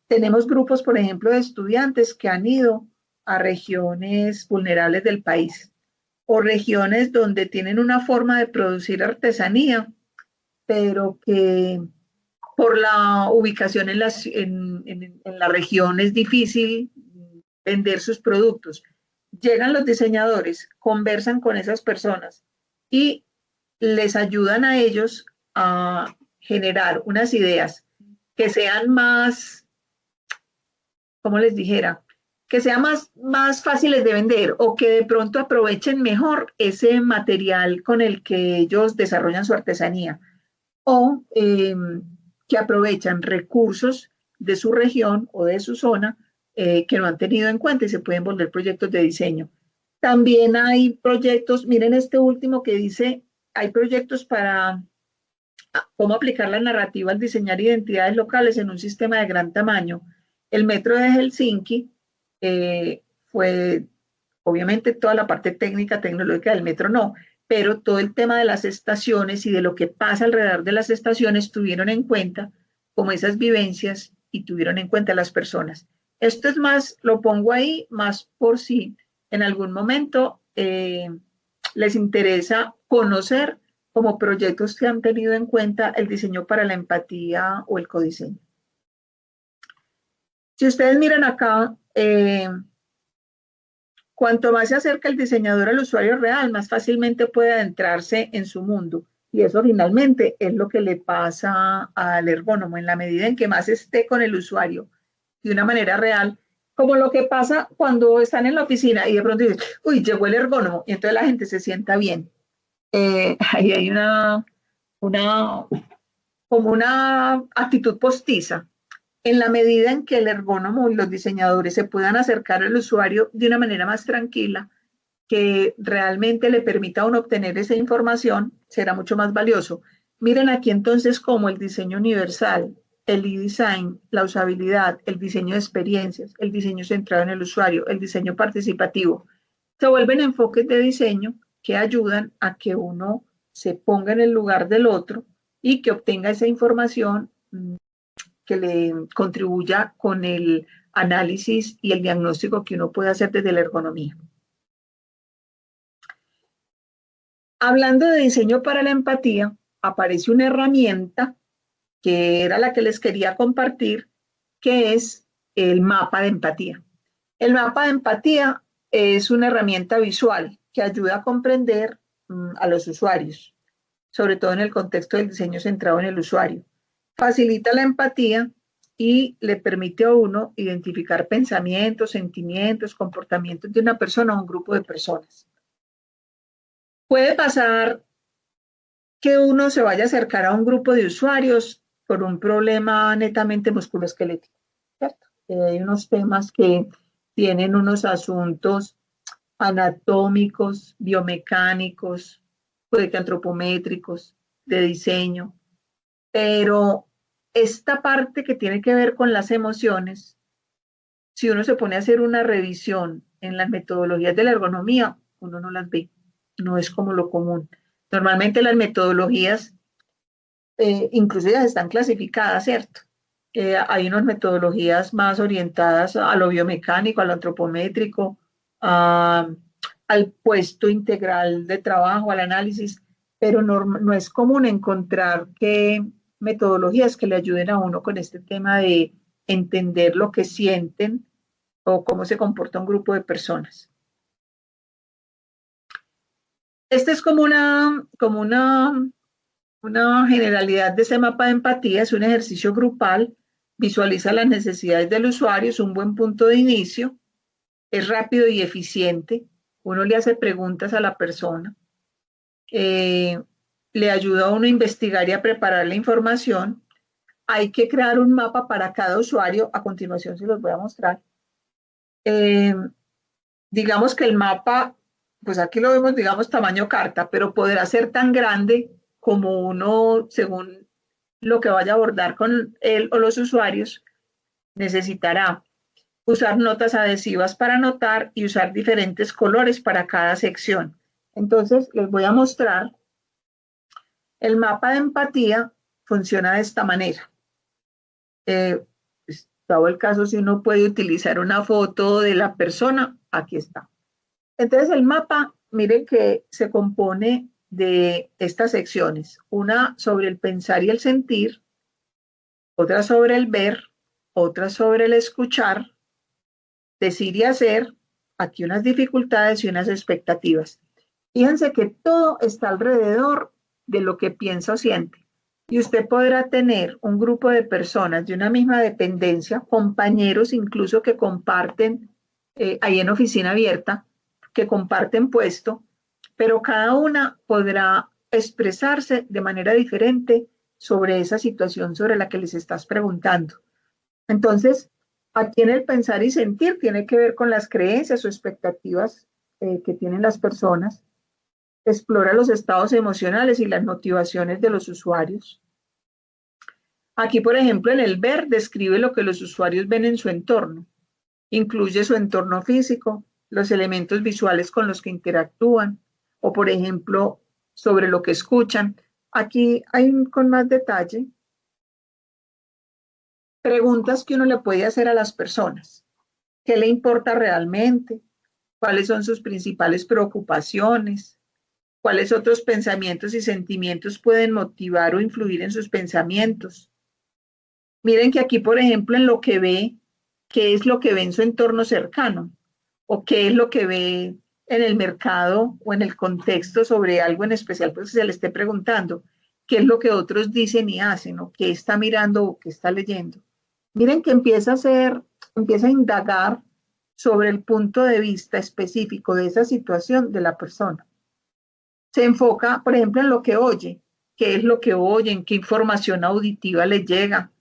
[SPEAKER 1] Tenemos grupos, por ejemplo, de estudiantes que han ido a regiones vulnerables del país o regiones donde tienen una forma de producir artesanía, pero que por la ubicación en la región es difícil vender sus productos. Llegan los diseñadores, conversan con esas personas y les ayudan a ellos a generar unas ideas que sean más, como les dijera, que sean más fáciles de vender o que de pronto aprovechen mejor ese material con el que ellos desarrollan su artesanía o que aprovechan recursos de su región o de su zona que no han tenido en cuenta y se pueden volver proyectos de diseño. También hay proyectos, miren este último que dice, hay proyectos para cómo aplicar la narrativa al diseñar identidades locales en un sistema de gran tamaño. El metro de Helsinki fue, obviamente toda la parte técnica, tecnológica del metro no, pero todo el tema de las estaciones y de lo que pasa alrededor de las estaciones tuvieron en cuenta como esas vivencias y tuvieron en cuenta las personas. Esto es más, lo pongo ahí más por si en algún momento les interesa conocer como proyectos que han tenido en cuenta el diseño para la empatía o el codiseño. Si ustedes miran acá, cuanto más se acerca el diseñador al usuario real, más fácilmente puede adentrarse en su mundo. Y eso finalmente es lo que le pasa al ergónomo, en la medida en que más esté con el usuario de una manera real, como lo que pasa cuando están en la oficina y de pronto dicen, uy, llegó el ergónomo, y entonces la gente se sienta bien. Ahí hay como una actitud postiza. En la medida en que el ergónomo y los diseñadores se puedan acercar al usuario de una manera más tranquila, que realmente le permita a uno obtener esa información, será mucho más valioso. Miren aquí entonces cómo el diseño universal, el eDesign, la usabilidad, el diseño de experiencias, el diseño centrado en el usuario, el diseño participativo, se vuelven enfoques de diseño que ayudan a que uno se ponga en el lugar del otro y que obtenga esa información que le contribuya con el análisis y el diagnóstico que uno puede hacer desde la ergonomía. Hablando de diseño para la empatía, aparece una herramienta que era la que les quería compartir, que es el mapa de empatía. El mapa de empatía es una herramienta visual que ayuda a comprender a los usuarios, sobre todo en el contexto del diseño centrado en el usuario. Facilita la empatía y le permite a uno identificar pensamientos, sentimientos, comportamientos de una persona o un grupo de personas. Puede pasar que uno se vaya a acercar a un grupo de usuarios por un problema netamente musculoesquelético, ¿cierto? Hay unos temas que tienen unos asuntos anatómicos, biomecánicos, puede que antropométricos, de diseño, pero esta parte que tiene que ver con las emociones, si uno se pone a hacer una revisión en las metodologías de la ergonomía, uno no las ve, no es como lo común. Normalmente las metodologías, incluso ya están clasificadas, ¿cierto? Hay unas metodologías más orientadas a lo biomecánico, a lo antropométrico, al puesto integral de trabajo, al análisis, pero no es común encontrar metodologías que le ayuden a uno con este tema de entender lo que sienten o cómo se comporta un grupo de personas. Esta es como una generalidad de ese mapa de empatía, es un ejercicio grupal, visualiza las necesidades del usuario, es un buen punto de inicio, es rápido y eficiente, uno le hace preguntas a la persona, le ayuda a uno a investigar y a preparar la información. Hay que crear un mapa para cada usuario, a continuación se los voy a mostrar. Digamos que el mapa, pues aquí lo vemos, digamos, tamaño carta, pero podrá ser tan grande como uno, según lo que vaya a abordar con él o los usuarios, necesitará usar notas adhesivas para anotar y usar diferentes colores para cada sección. Entonces, les voy a mostrar. El mapa de empatía funciona de esta manera. Dado el caso, si uno puede utilizar una foto de la persona, aquí está. Entonces, el mapa, miren que se compone de estas secciones. Una sobre el pensar y el sentir, otra sobre el ver, otra sobre el escuchar, decir y hacer, aquí unas dificultades y unas expectativas. Fíjense que todo está alrededor de lo que piensa o siente. Y usted podrá tener un grupo de personas de una misma dependencia, compañeros incluso que comparten, ahí en oficina abierta, que comparten puesto, pero cada una podrá expresarse de manera diferente sobre esa situación sobre la que les estás preguntando. Entonces, aquí en el pensar y sentir tiene que ver con las creencias o expectativas que tienen las personas. Explora los estados emocionales y las motivaciones de los usuarios. Aquí, por ejemplo, en el ver, describe lo que los usuarios ven en su entorno. Incluye su entorno físico, los elementos visuales con los que interactúan, o, por ejemplo, sobre lo que escuchan. Aquí hay con más detalle preguntas que uno le puede hacer a las personas. ¿Qué le importa realmente? ¿Cuáles son sus principales preocupaciones? ¿Cuáles otros pensamientos y sentimientos pueden motivar o influir en sus pensamientos? Miren que aquí, por ejemplo, en lo que ve, ¿qué es lo que ve en su entorno cercano? ¿O qué es lo que ve en el mercado o en el contexto sobre algo en especial? Pues se le esté preguntando, ¿qué es lo que otros dicen y hacen? ¿O qué está mirando o qué está leyendo? Miren que empieza a indagar sobre el punto de vista específico de esa situación de la persona. Se enfoca, por ejemplo, en lo que oye, qué es lo que oyen, qué información auditiva le llega,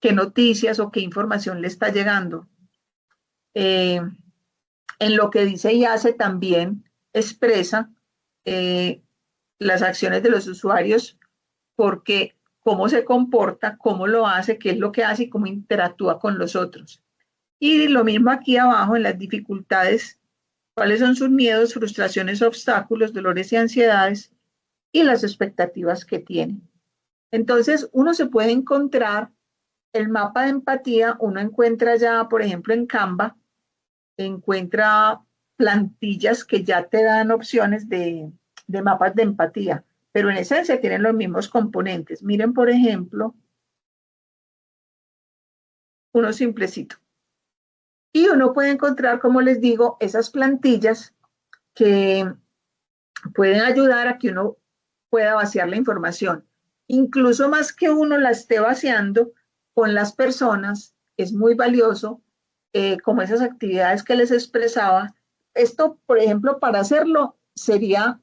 [SPEAKER 1] qué noticias o qué información le está llegando. En lo que dice y hace también expresa las acciones de los usuarios, porque cómo se comporta, cómo lo hace, qué es lo que hace y cómo interactúa con los otros. Y lo mismo aquí abajo en las dificultades, cuáles son sus miedos, frustraciones, obstáculos, dolores y ansiedades y las expectativas que tiene. Entonces, uno se puede encontrar el mapa de empatía, uno encuentra ya, por ejemplo, en Canva, encuentra plantillas que ya te dan opciones de mapas de empatía, pero en esencia tienen los mismos componentes. Miren, por ejemplo, uno simplecito. Y uno puede encontrar, como les digo, esas plantillas que pueden ayudar a que uno pueda vaciar la información. Incluso más que uno la esté vaciando con las personas, es muy valioso, como esas actividades que les expresaba. Esto, por ejemplo, para hacerlo sería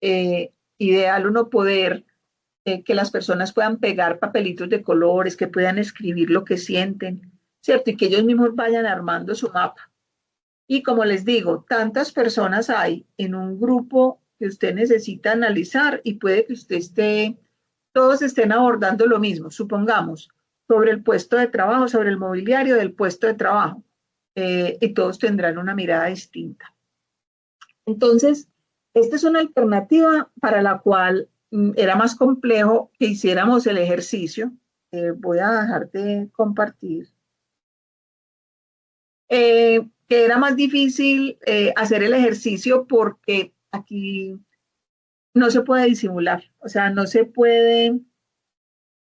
[SPEAKER 1] ideal uno poder que las personas puedan pegar papelitos de colores, que puedan escribir lo que sienten, ¿cierto? Y que ellos mismos vayan armando su mapa. Y como les digo, tantas personas hay en un grupo que usted necesita analizar y puede que usted esté, todos estén abordando lo mismo, supongamos, sobre el puesto de trabajo, sobre el mobiliario del puesto de trabajo, y todos tendrán una mirada distinta. Entonces, esta es una alternativa para la cual era más complejo que hiciéramos el ejercicio. Voy a dejar de compartir. Que era más difícil hacer el ejercicio porque aquí no se puede disimular, o sea, no se puede,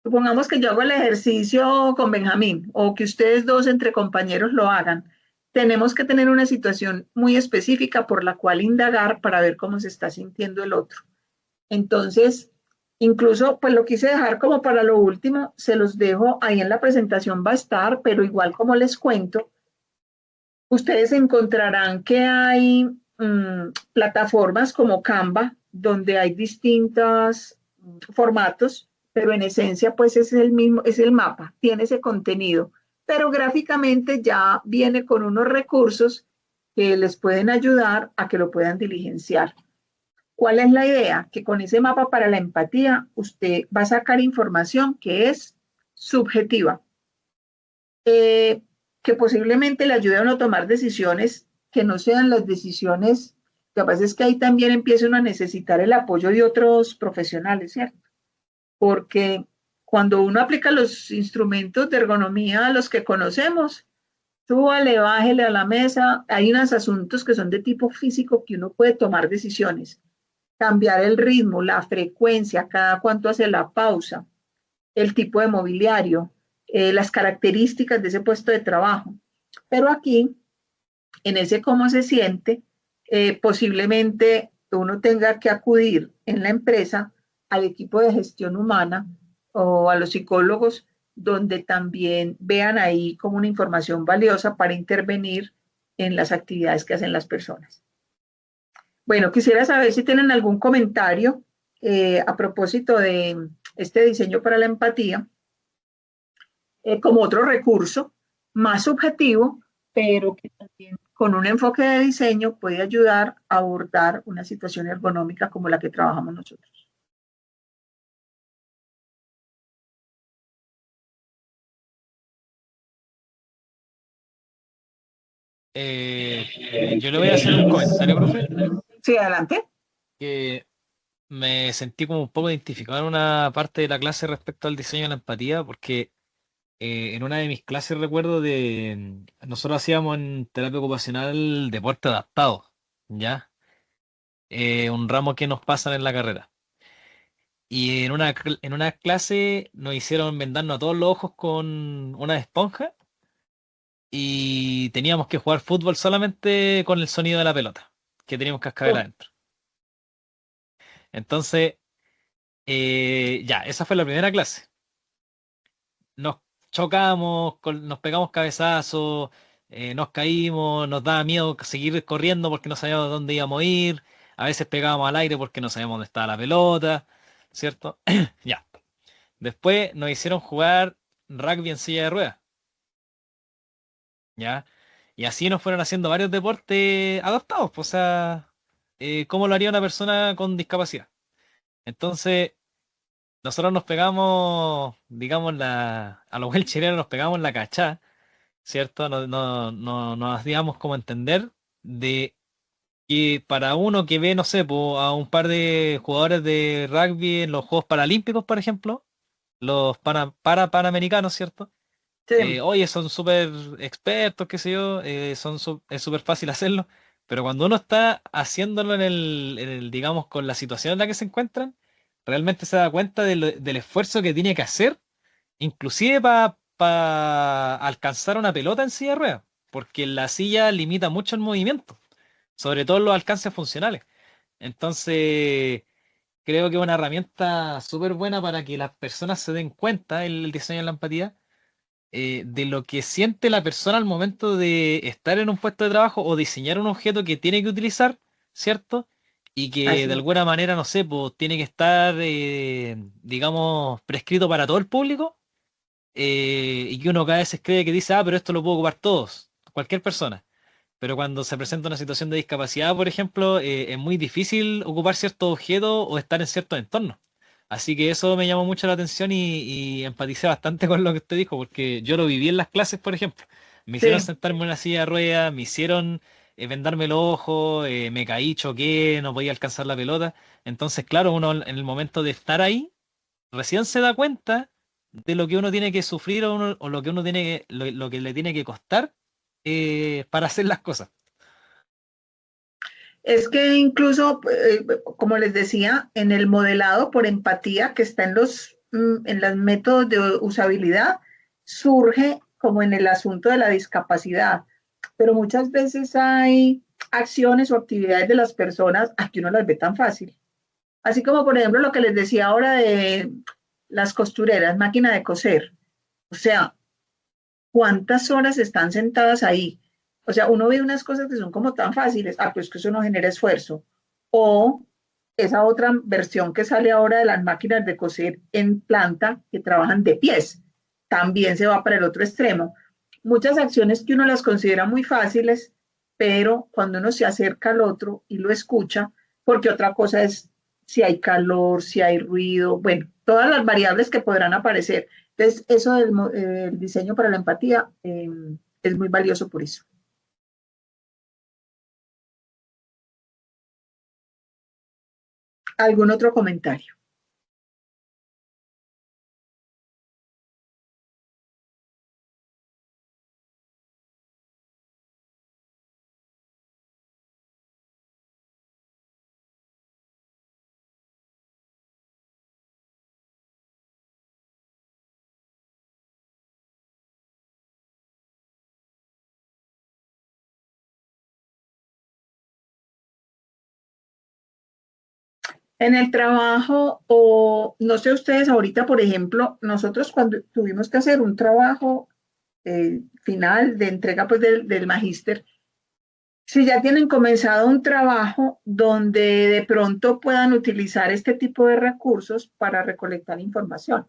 [SPEAKER 1] supongamos que yo hago el ejercicio con Benjamín o que ustedes dos entre compañeros lo hagan, tenemos que tener una situación muy específica por la cual indagar para ver cómo se está sintiendo el otro. Entonces, incluso pues lo quise dejar como para lo último, se los dejo ahí en la presentación va a estar, pero igual como les cuento, ustedes encontrarán que hay plataformas como Canva, donde hay distintos formatos, pero en esencia pues es el mismo, es el mapa, tiene ese contenido, pero gráficamente ya viene con unos recursos que les pueden ayudar a que lo puedan diligenciar. ¿Cuál es la idea? Que con ese mapa para la empatía usted va a sacar información que es subjetiva. Que posiblemente le ayude a uno a tomar decisiones que no sean las decisiones, lo que pasa es que ahí también empieza uno a necesitar el apoyo de otros profesionales, ¿cierto? Porque cuando uno aplica los instrumentos de ergonomía a los que conocemos, súbale, bájele a la mesa, hay unos asuntos que son de tipo físico que uno puede tomar decisiones, cambiar el ritmo, la frecuencia, cada cuánto hace la pausa, el tipo de mobiliario, las características de ese puesto de trabajo. Pero aquí, en ese cómo se siente, posiblemente uno tenga que acudir en la empresa al equipo de gestión humana o a los psicólogos, donde también vean ahí como una información valiosa para intervenir en las actividades que hacen las personas. Bueno, quisiera saber si tienen algún comentario a propósito de este diseño para la empatía, como otro recurso más subjetivo, pero que también con un enfoque de diseño puede ayudar a abordar una situación ergonómica como la que trabajamos nosotros.
[SPEAKER 5] Yo le voy a hacer un comentario, profe,
[SPEAKER 1] Sí, adelante.
[SPEAKER 5] que me sentí como un poco identificado en una parte de la clase respecto al diseño de la empatía, porque en una de mis clases recuerdo nosotros hacíamos en terapia ocupacional deporte adaptado, ¿ya? Un ramo que nos pasan en la carrera. Y en una clase nos hicieron vendarnos a todos los ojos con una esponja y teníamos que jugar fútbol solamente con el sonido de la pelota, que teníamos cascabel adentro. Entonces, ya, esa fue la primera clase. Nos chocamos, nos pegamos cabezazos, nos caímos, nos daba miedo seguir corriendo porque no sabíamos dónde íbamos a ir, a veces pegábamos al aire porque no sabíamos dónde estaba la pelota, ¿cierto? Ya. Después nos hicieron jugar rugby en silla de ruedas, ¿ya? Y así nos fueron haciendo varios deportes adaptados, pues, o sea, ¿cómo lo haría una persona con discapacidad? Entonces, nosotros nos pegamos, digamos, a los buen chilenos nos pegamos la cachá, ¿cierto? Nos hacíamos como entender de que para uno que ve, no sé, po, a un par de jugadores de rugby en los Juegos Paralímpicos, por ejemplo, los panamericanos, ¿cierto?
[SPEAKER 1] Sí.
[SPEAKER 5] Oye, son súper expertos, qué sé yo, es súper fácil hacerlo, pero cuando uno está haciéndolo digamos, con la situación en la que se encuentran, realmente se da cuenta del esfuerzo que tiene que hacer, inclusive para alcanzar una pelota en silla de ruedas, porque la silla limita mucho el movimiento, sobre todo en los alcances funcionales. Entonces, creo que es una herramienta súper buena para que las personas se den cuenta, el diseño de la empatía, de lo que siente la persona al momento de estar en un puesto de trabajo o diseñar un objeto que tiene que utilizar, ¿cierto? Y que
[SPEAKER 1] Así
[SPEAKER 5] de
[SPEAKER 1] es.
[SPEAKER 5] alguna manera, no sé, pues tiene que estar, digamos, prescrito para todo el público, y que uno cada vez cree que dice, ah, pero esto lo puedo ocupar todos, cualquier persona. Pero cuando se presenta una situación de discapacidad, por ejemplo, es muy difícil ocupar ciertos objetos o estar en ciertos entornos. Así que eso me llamó mucho la atención y empaticé bastante con lo que usted dijo, porque yo lo viví en las clases, por ejemplo. Me hicieron
[SPEAKER 1] Sí,
[SPEAKER 5] sentarme en una silla de ruedas, me hicieron vendarme los ojos, me caí, choqué, no podía alcanzar la pelota. Entonces, claro, uno en el momento de estar ahí, recién se da cuenta de lo que uno tiene que sufrir o lo que uno tiene lo que le tiene que costar, para hacer las cosas.
[SPEAKER 1] es que incluso, como les decía, en el modelado por empatía que está en los métodos de usabilidad, surge como en el asunto de la discapacidad, pero muchas veces hay acciones o actividades de las personas a que uno las ve tan fácil. Así como, por ejemplo, lo que les decía ahora de las costureras, máquina de coser. O sea, ¿cuántas horas están sentadas ahí? O sea, uno ve unas cosas que son como tan fáciles, pues que eso no genera esfuerzo. O esa otra versión que sale ahora de las máquinas de coser en planta que trabajan de pies, también se va para el otro extremo. Muchas acciones que uno las considera muy fáciles, pero cuando uno se acerca al otro y lo escucha, porque otra cosa es si hay calor, si hay ruido, bueno, todas las variables que podrán aparecer. Entonces, eso del diseño para la empatía es muy valioso por eso. ¿Algún otro comentario? En el trabajo, o no sé ustedes ahorita, por ejemplo, nosotros cuando tuvimos que hacer un trabajo final de entrega pues del magíster, si ya tienen comenzado un trabajo donde de pronto puedan utilizar este tipo de recursos para recolectar información.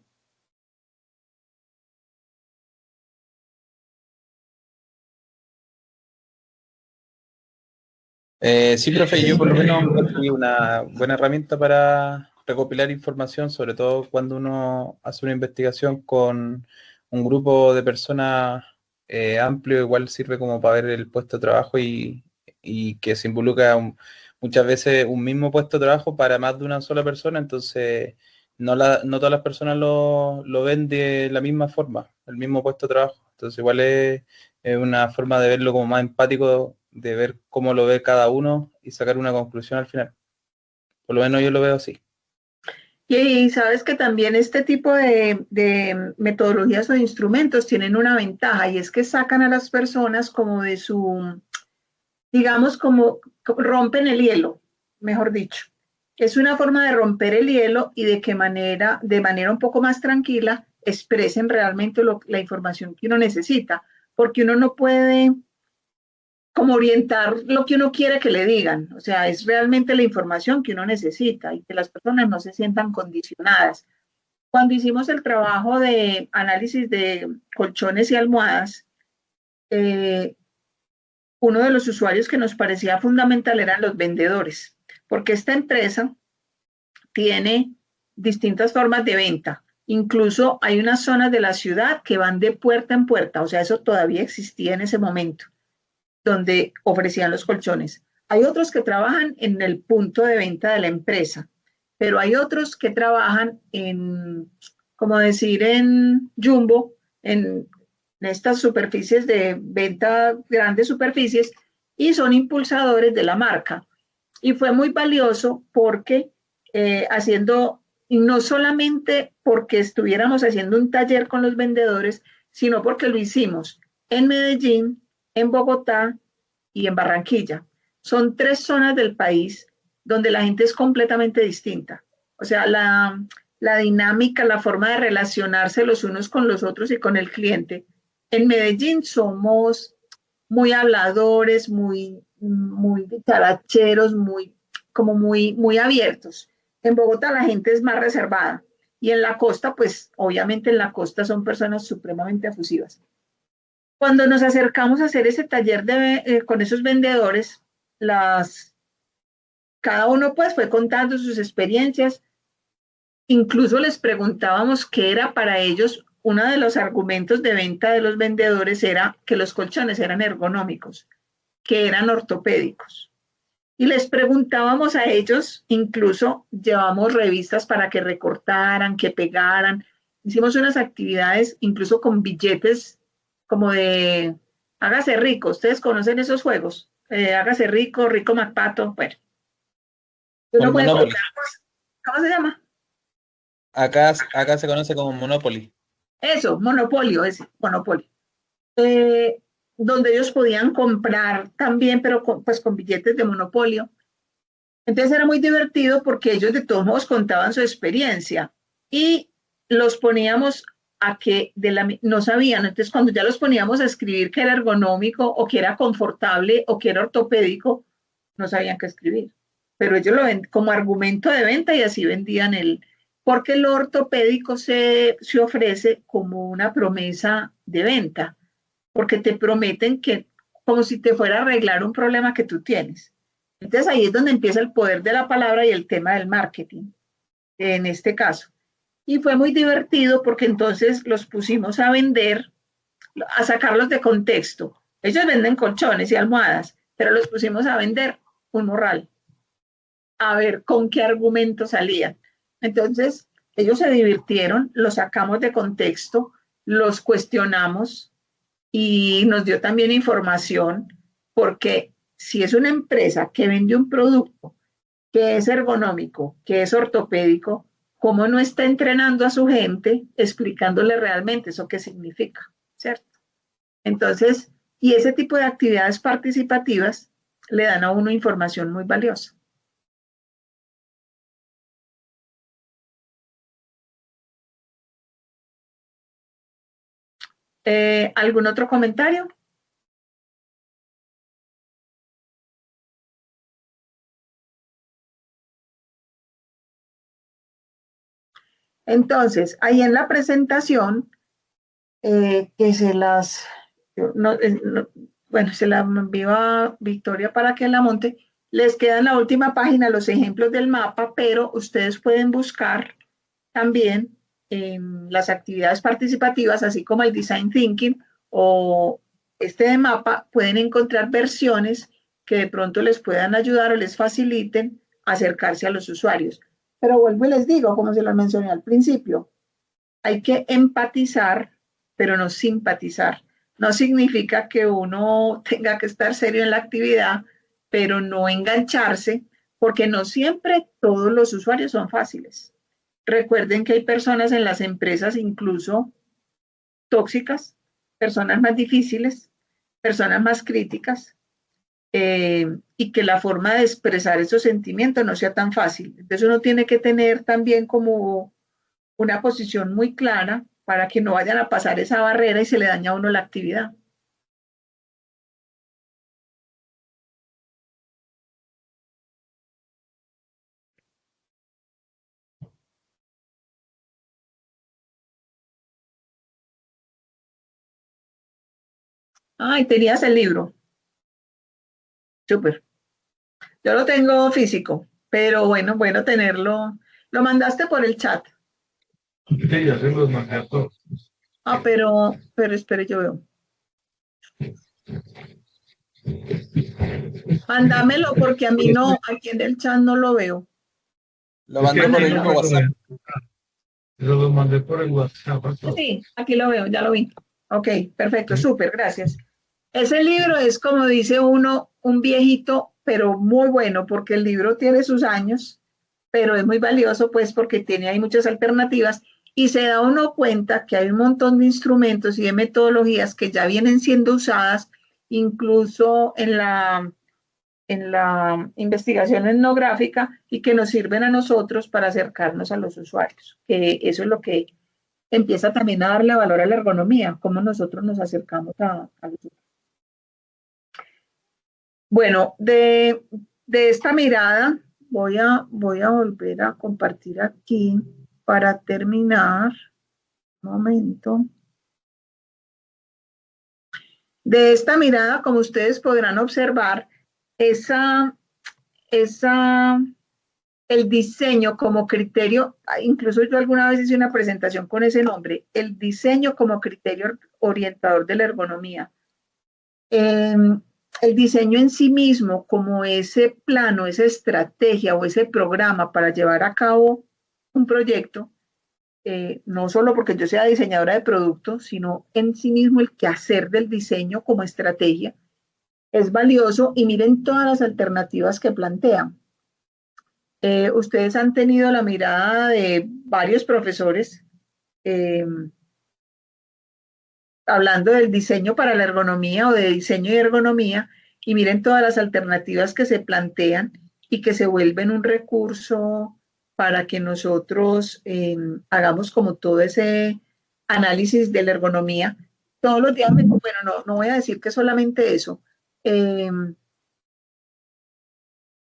[SPEAKER 3] Sí, profe, yo por lo menos encontré una buena herramienta para recopilar información, sobre todo cuando uno hace una investigación con un grupo de personas amplio, igual sirve como para ver el puesto de trabajo y que se involucra muchas veces un mismo puesto de trabajo para más de una sola persona, entonces no todas las personas lo ven de la misma forma, el mismo puesto de trabajo, entonces igual es una forma de verlo como más empático, de ver cómo lo ve cada uno y sacar una conclusión al final. Por lo menos yo lo veo así.
[SPEAKER 1] Y sabes que también este tipo de metodologías o de instrumentos tienen una ventaja y es que sacan a las personas como de su, digamos, como rompen el hielo, mejor dicho. Es una forma de romper el hielo y de manera un poco más tranquila, expresen realmente la información que uno necesita, porque uno no puede como orientar lo que uno quiere que le digan, o sea, es realmente la información que uno necesita y que las personas no se sientan condicionadas. Cuando hicimos el trabajo de análisis de colchones y almohadas, eh, uno de los usuarios que nos parecía fundamental eran los vendedores, porque esta empresa tiene distintas formas de venta. Incluso hay unas zonas de la ciudad que van de puerta en puerta, o sea, eso todavía existía en ese momento, donde ofrecían los colchones. Hay otros que trabajan en el punto de venta de la empresa, pero hay otros que trabajan en, como decir, en Jumbo, en estas superficies de venta, grandes superficies, y son impulsadores de la marca. Y fue muy valioso porque haciendo, no solamente porque estuviéramos haciendo un taller con los vendedores, sino porque lo hicimos en Medellín, en Bogotá y en Barranquilla. Son 3 zonas del país donde la gente es completamente distinta. O sea, la dinámica, la forma de relacionarse los unos con los otros y con el cliente. En Medellín somos muy habladores, muy dicaracheros, muy abiertos. En Bogotá la gente es más reservada. Y en la costa, pues obviamente en la costa son personas supremamente efusivas. Cuando nos acercamos a hacer ese taller con esos vendedores, cada uno pues fue contando sus experiencias. Incluso les preguntábamos qué era para ellos. Uno de los argumentos de venta de los vendedores era que los colchones eran ergonómicos, que eran ortopédicos. Y les preguntábamos a ellos, incluso llevamos revistas para que recortaran, que pegaran. Hicimos unas actividades incluso con billetes como de hágase rico. ¿Ustedes conocen esos juegos? Hágase rico, rico MacPato. Bueno.
[SPEAKER 3] Con Monopoly.
[SPEAKER 1] ¿Cómo se llama?
[SPEAKER 3] Acá se conoce como Monopoly.
[SPEAKER 1] Eso, Monopolio, Monopoly. Donde ellos podían comprar también, pero con billetes de monopolio. Entonces era muy divertido porque ellos de todos modos contaban su experiencia y los poníamos a que no sabían. Entonces cuando ya los poníamos a escribir que era ergonómico o que era confortable o que era ortopédico, no sabían qué escribir. Pero ellos lo ven como argumento de venta y así vendían porque el ortopédico se ofrece como una promesa de venta, porque te prometen que, como si te fuera a arreglar un problema que tú tienes. Entonces ahí es donde empieza el poder de la palabra y el tema del marketing, en este caso. Y fue muy divertido porque entonces los pusimos a vender, a sacarlos de contexto. Ellos venden colchones y almohadas, pero los pusimos a vender un morral. A ver con qué argumentos salían. Entonces, ellos se divirtieron, los sacamos de contexto, los cuestionamos y nos dio también información, porque si es una empresa que vende un producto que es ergonómico, que es ortopédico, ¿cómo no está entrenando a su gente explicándole realmente eso qué significa? ¿Cierto? Entonces, y ese tipo de actividades participativas le dan a uno información muy valiosa. ¿Algún otro comentario? Entonces, ahí en la presentación, que se las, se la envío a Victoria para que la monte, les queda en la última página los ejemplos del mapa, pero ustedes pueden buscar también las actividades participativas, así como el Design Thinking o de mapa, pueden encontrar versiones que de pronto les puedan ayudar o les faciliten acercarse a los usuarios. Pero vuelvo y les digo, como se lo mencioné al principio, hay que empatizar, pero no simpatizar. No significa que uno tenga que estar serio en la actividad, pero no engancharse, porque no siempre todos los usuarios son fáciles. Recuerden que hay personas en las empresas incluso tóxicas, personas más difíciles, personas más críticas, y que la forma de expresar esos sentimientos no sea tan fácil. Entonces uno tiene que tener también como una posición muy clara para que no vayan a pasar esa barrera y se le daña a uno la actividad. Ay, tenías el libro. Súper. Yo lo tengo físico, pero bueno tenerlo. Lo mandaste por el chat.
[SPEAKER 9] Sí, ya se los mandé a todos.
[SPEAKER 1] Ah, pero espere, yo veo. Mándamelo porque a mí no, aquí en el chat no lo veo.
[SPEAKER 3] Lo mandé por el mismo WhatsApp.
[SPEAKER 9] Lo mandé por el WhatsApp.
[SPEAKER 1] Sí, aquí lo veo, ya lo vi. Ok, perfecto, súper, gracias. Ese libro es, como dice uno, un viejito, pero muy bueno, porque el libro tiene sus años, pero es muy valioso, pues, porque tiene ahí muchas alternativas y se da uno cuenta que hay un montón de instrumentos y de metodologías que ya vienen siendo usadas incluso en la en la investigación etnográfica y que nos sirven a nosotros para acercarnos a los usuarios. Que eso es lo que empieza también a darle valor a la ergonomía, cómo nosotros nos acercamos a los usuarios. Bueno, de esta mirada voy a volver a compartir aquí para terminar. Un momento. De esta mirada, como ustedes podrán observar, el diseño como criterio, incluso yo alguna vez hice una presentación con ese nombre, el diseño como criterio orientador de la ergonomía. El diseño en sí mismo, como ese plano, esa estrategia o ese programa para llevar a cabo un proyecto, no solo porque yo sea diseñadora de producto, sino en sí mismo el quehacer del diseño como estrategia, es valioso y miren todas las alternativas que plantean. Ustedes han tenido la mirada de varios profesores hablando del diseño para la ergonomía o de diseño y ergonomía, y miren todas las alternativas que se plantean y que se vuelven un recurso para que nosotros hagamos como todo ese análisis de la ergonomía. Todos los días, bueno, no voy a decir que solamente eso.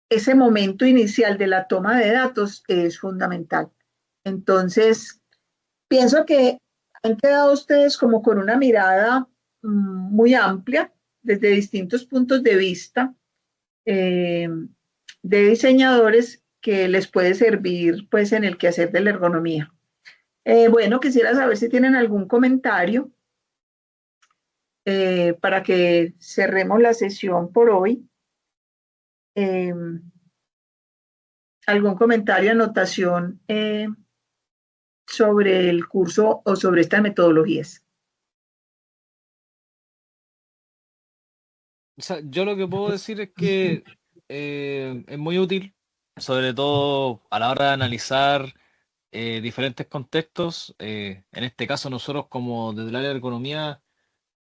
[SPEAKER 1] Ese momento inicial de la toma de datos es fundamental. Entonces, pienso que han quedado ustedes como con una mirada muy amplia desde distintos puntos de vista de diseñadores que les puede servir pues en el quehacer de la ergonomía. Bueno, quisiera saber si tienen algún comentario para que cerremos la sesión por hoy. ¿Algún comentario, anotación sobre el curso o sobre estas metodologías?
[SPEAKER 5] O sea, yo lo que puedo decir es que es muy útil, sobre todo a la hora de analizar diferentes contextos. En este caso, nosotros como desde el área de economía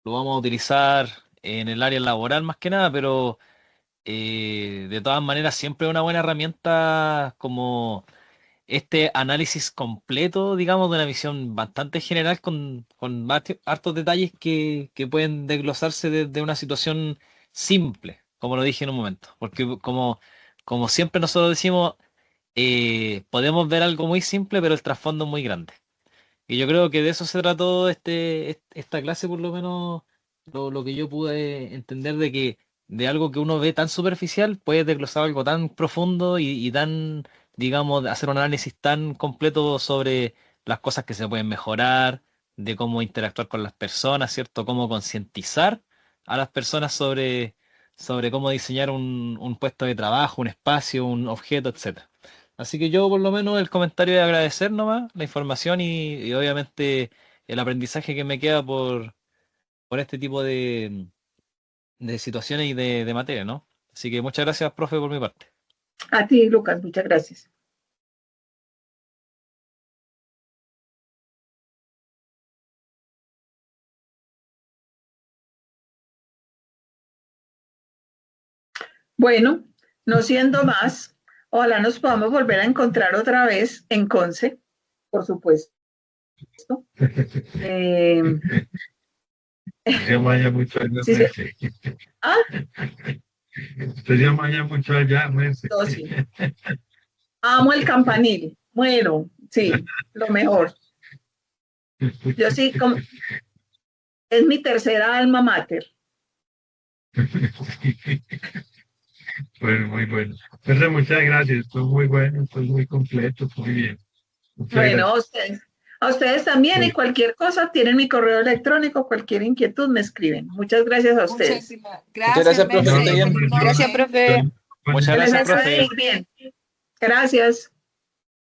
[SPEAKER 5] lo vamos a utilizar en el área laboral más que nada, pero de todas maneras siempre es una buena herramienta como este análisis completo, digamos, de una visión bastante general con hartos detalles que pueden desglosarse desde una situación simple, como lo dije en un momento. Porque como siempre nosotros decimos, podemos ver algo muy simple, pero el trasfondo es muy grande. Y yo creo que de eso se trató esta clase, por lo menos lo que yo pude entender de que de algo que uno ve tan superficial puede desglosar algo tan profundo y tan, digamos, hacer un análisis tan completo sobre las cosas que se pueden mejorar, de cómo interactuar con las personas, ¿cierto? Cómo concientizar a las personas sobre cómo diseñar un puesto de trabajo, un espacio, un objeto, etcétera. Así que yo por lo menos el comentario de agradecer nomás la información y obviamente el aprendizaje que me queda por este tipo de situaciones y de materia, ¿no? Así que muchas gracias, profe, por mi parte.
[SPEAKER 1] A ti, Lucas, muchas gracias. Bueno, no siendo más, ojalá nos podamos volver a encontrar otra vez en Conce, por supuesto.
[SPEAKER 9] Se llama mucho allá,
[SPEAKER 1] Sí,
[SPEAKER 9] Merce.
[SPEAKER 1] ¿Ah?
[SPEAKER 9] Se llama ya mucho allá, Merce.
[SPEAKER 1] No, sí. Amo el campanil. Bueno, sí, lo mejor. Yo sí, es mi tercera alma mater.
[SPEAKER 9] Bueno, muy bueno. Entonces, muchas gracias. Fue muy bueno, fue muy completo, muy bien. Muchas
[SPEAKER 1] Bueno,
[SPEAKER 9] gracias.
[SPEAKER 1] a ustedes también, y
[SPEAKER 9] Sí.
[SPEAKER 1] cualquier cosa, tienen mi correo electrónico, cualquier inquietud me escriben. Muchas gracias a ustedes.
[SPEAKER 2] Muchas
[SPEAKER 3] gracias, profe,
[SPEAKER 2] Merce.
[SPEAKER 3] esté bien.
[SPEAKER 2] Feliz noche.
[SPEAKER 8] Gracias, profe.
[SPEAKER 5] Muchas
[SPEAKER 1] Que les
[SPEAKER 5] gracias,
[SPEAKER 1] vaya
[SPEAKER 5] profe.
[SPEAKER 1] muy bien. Gracias.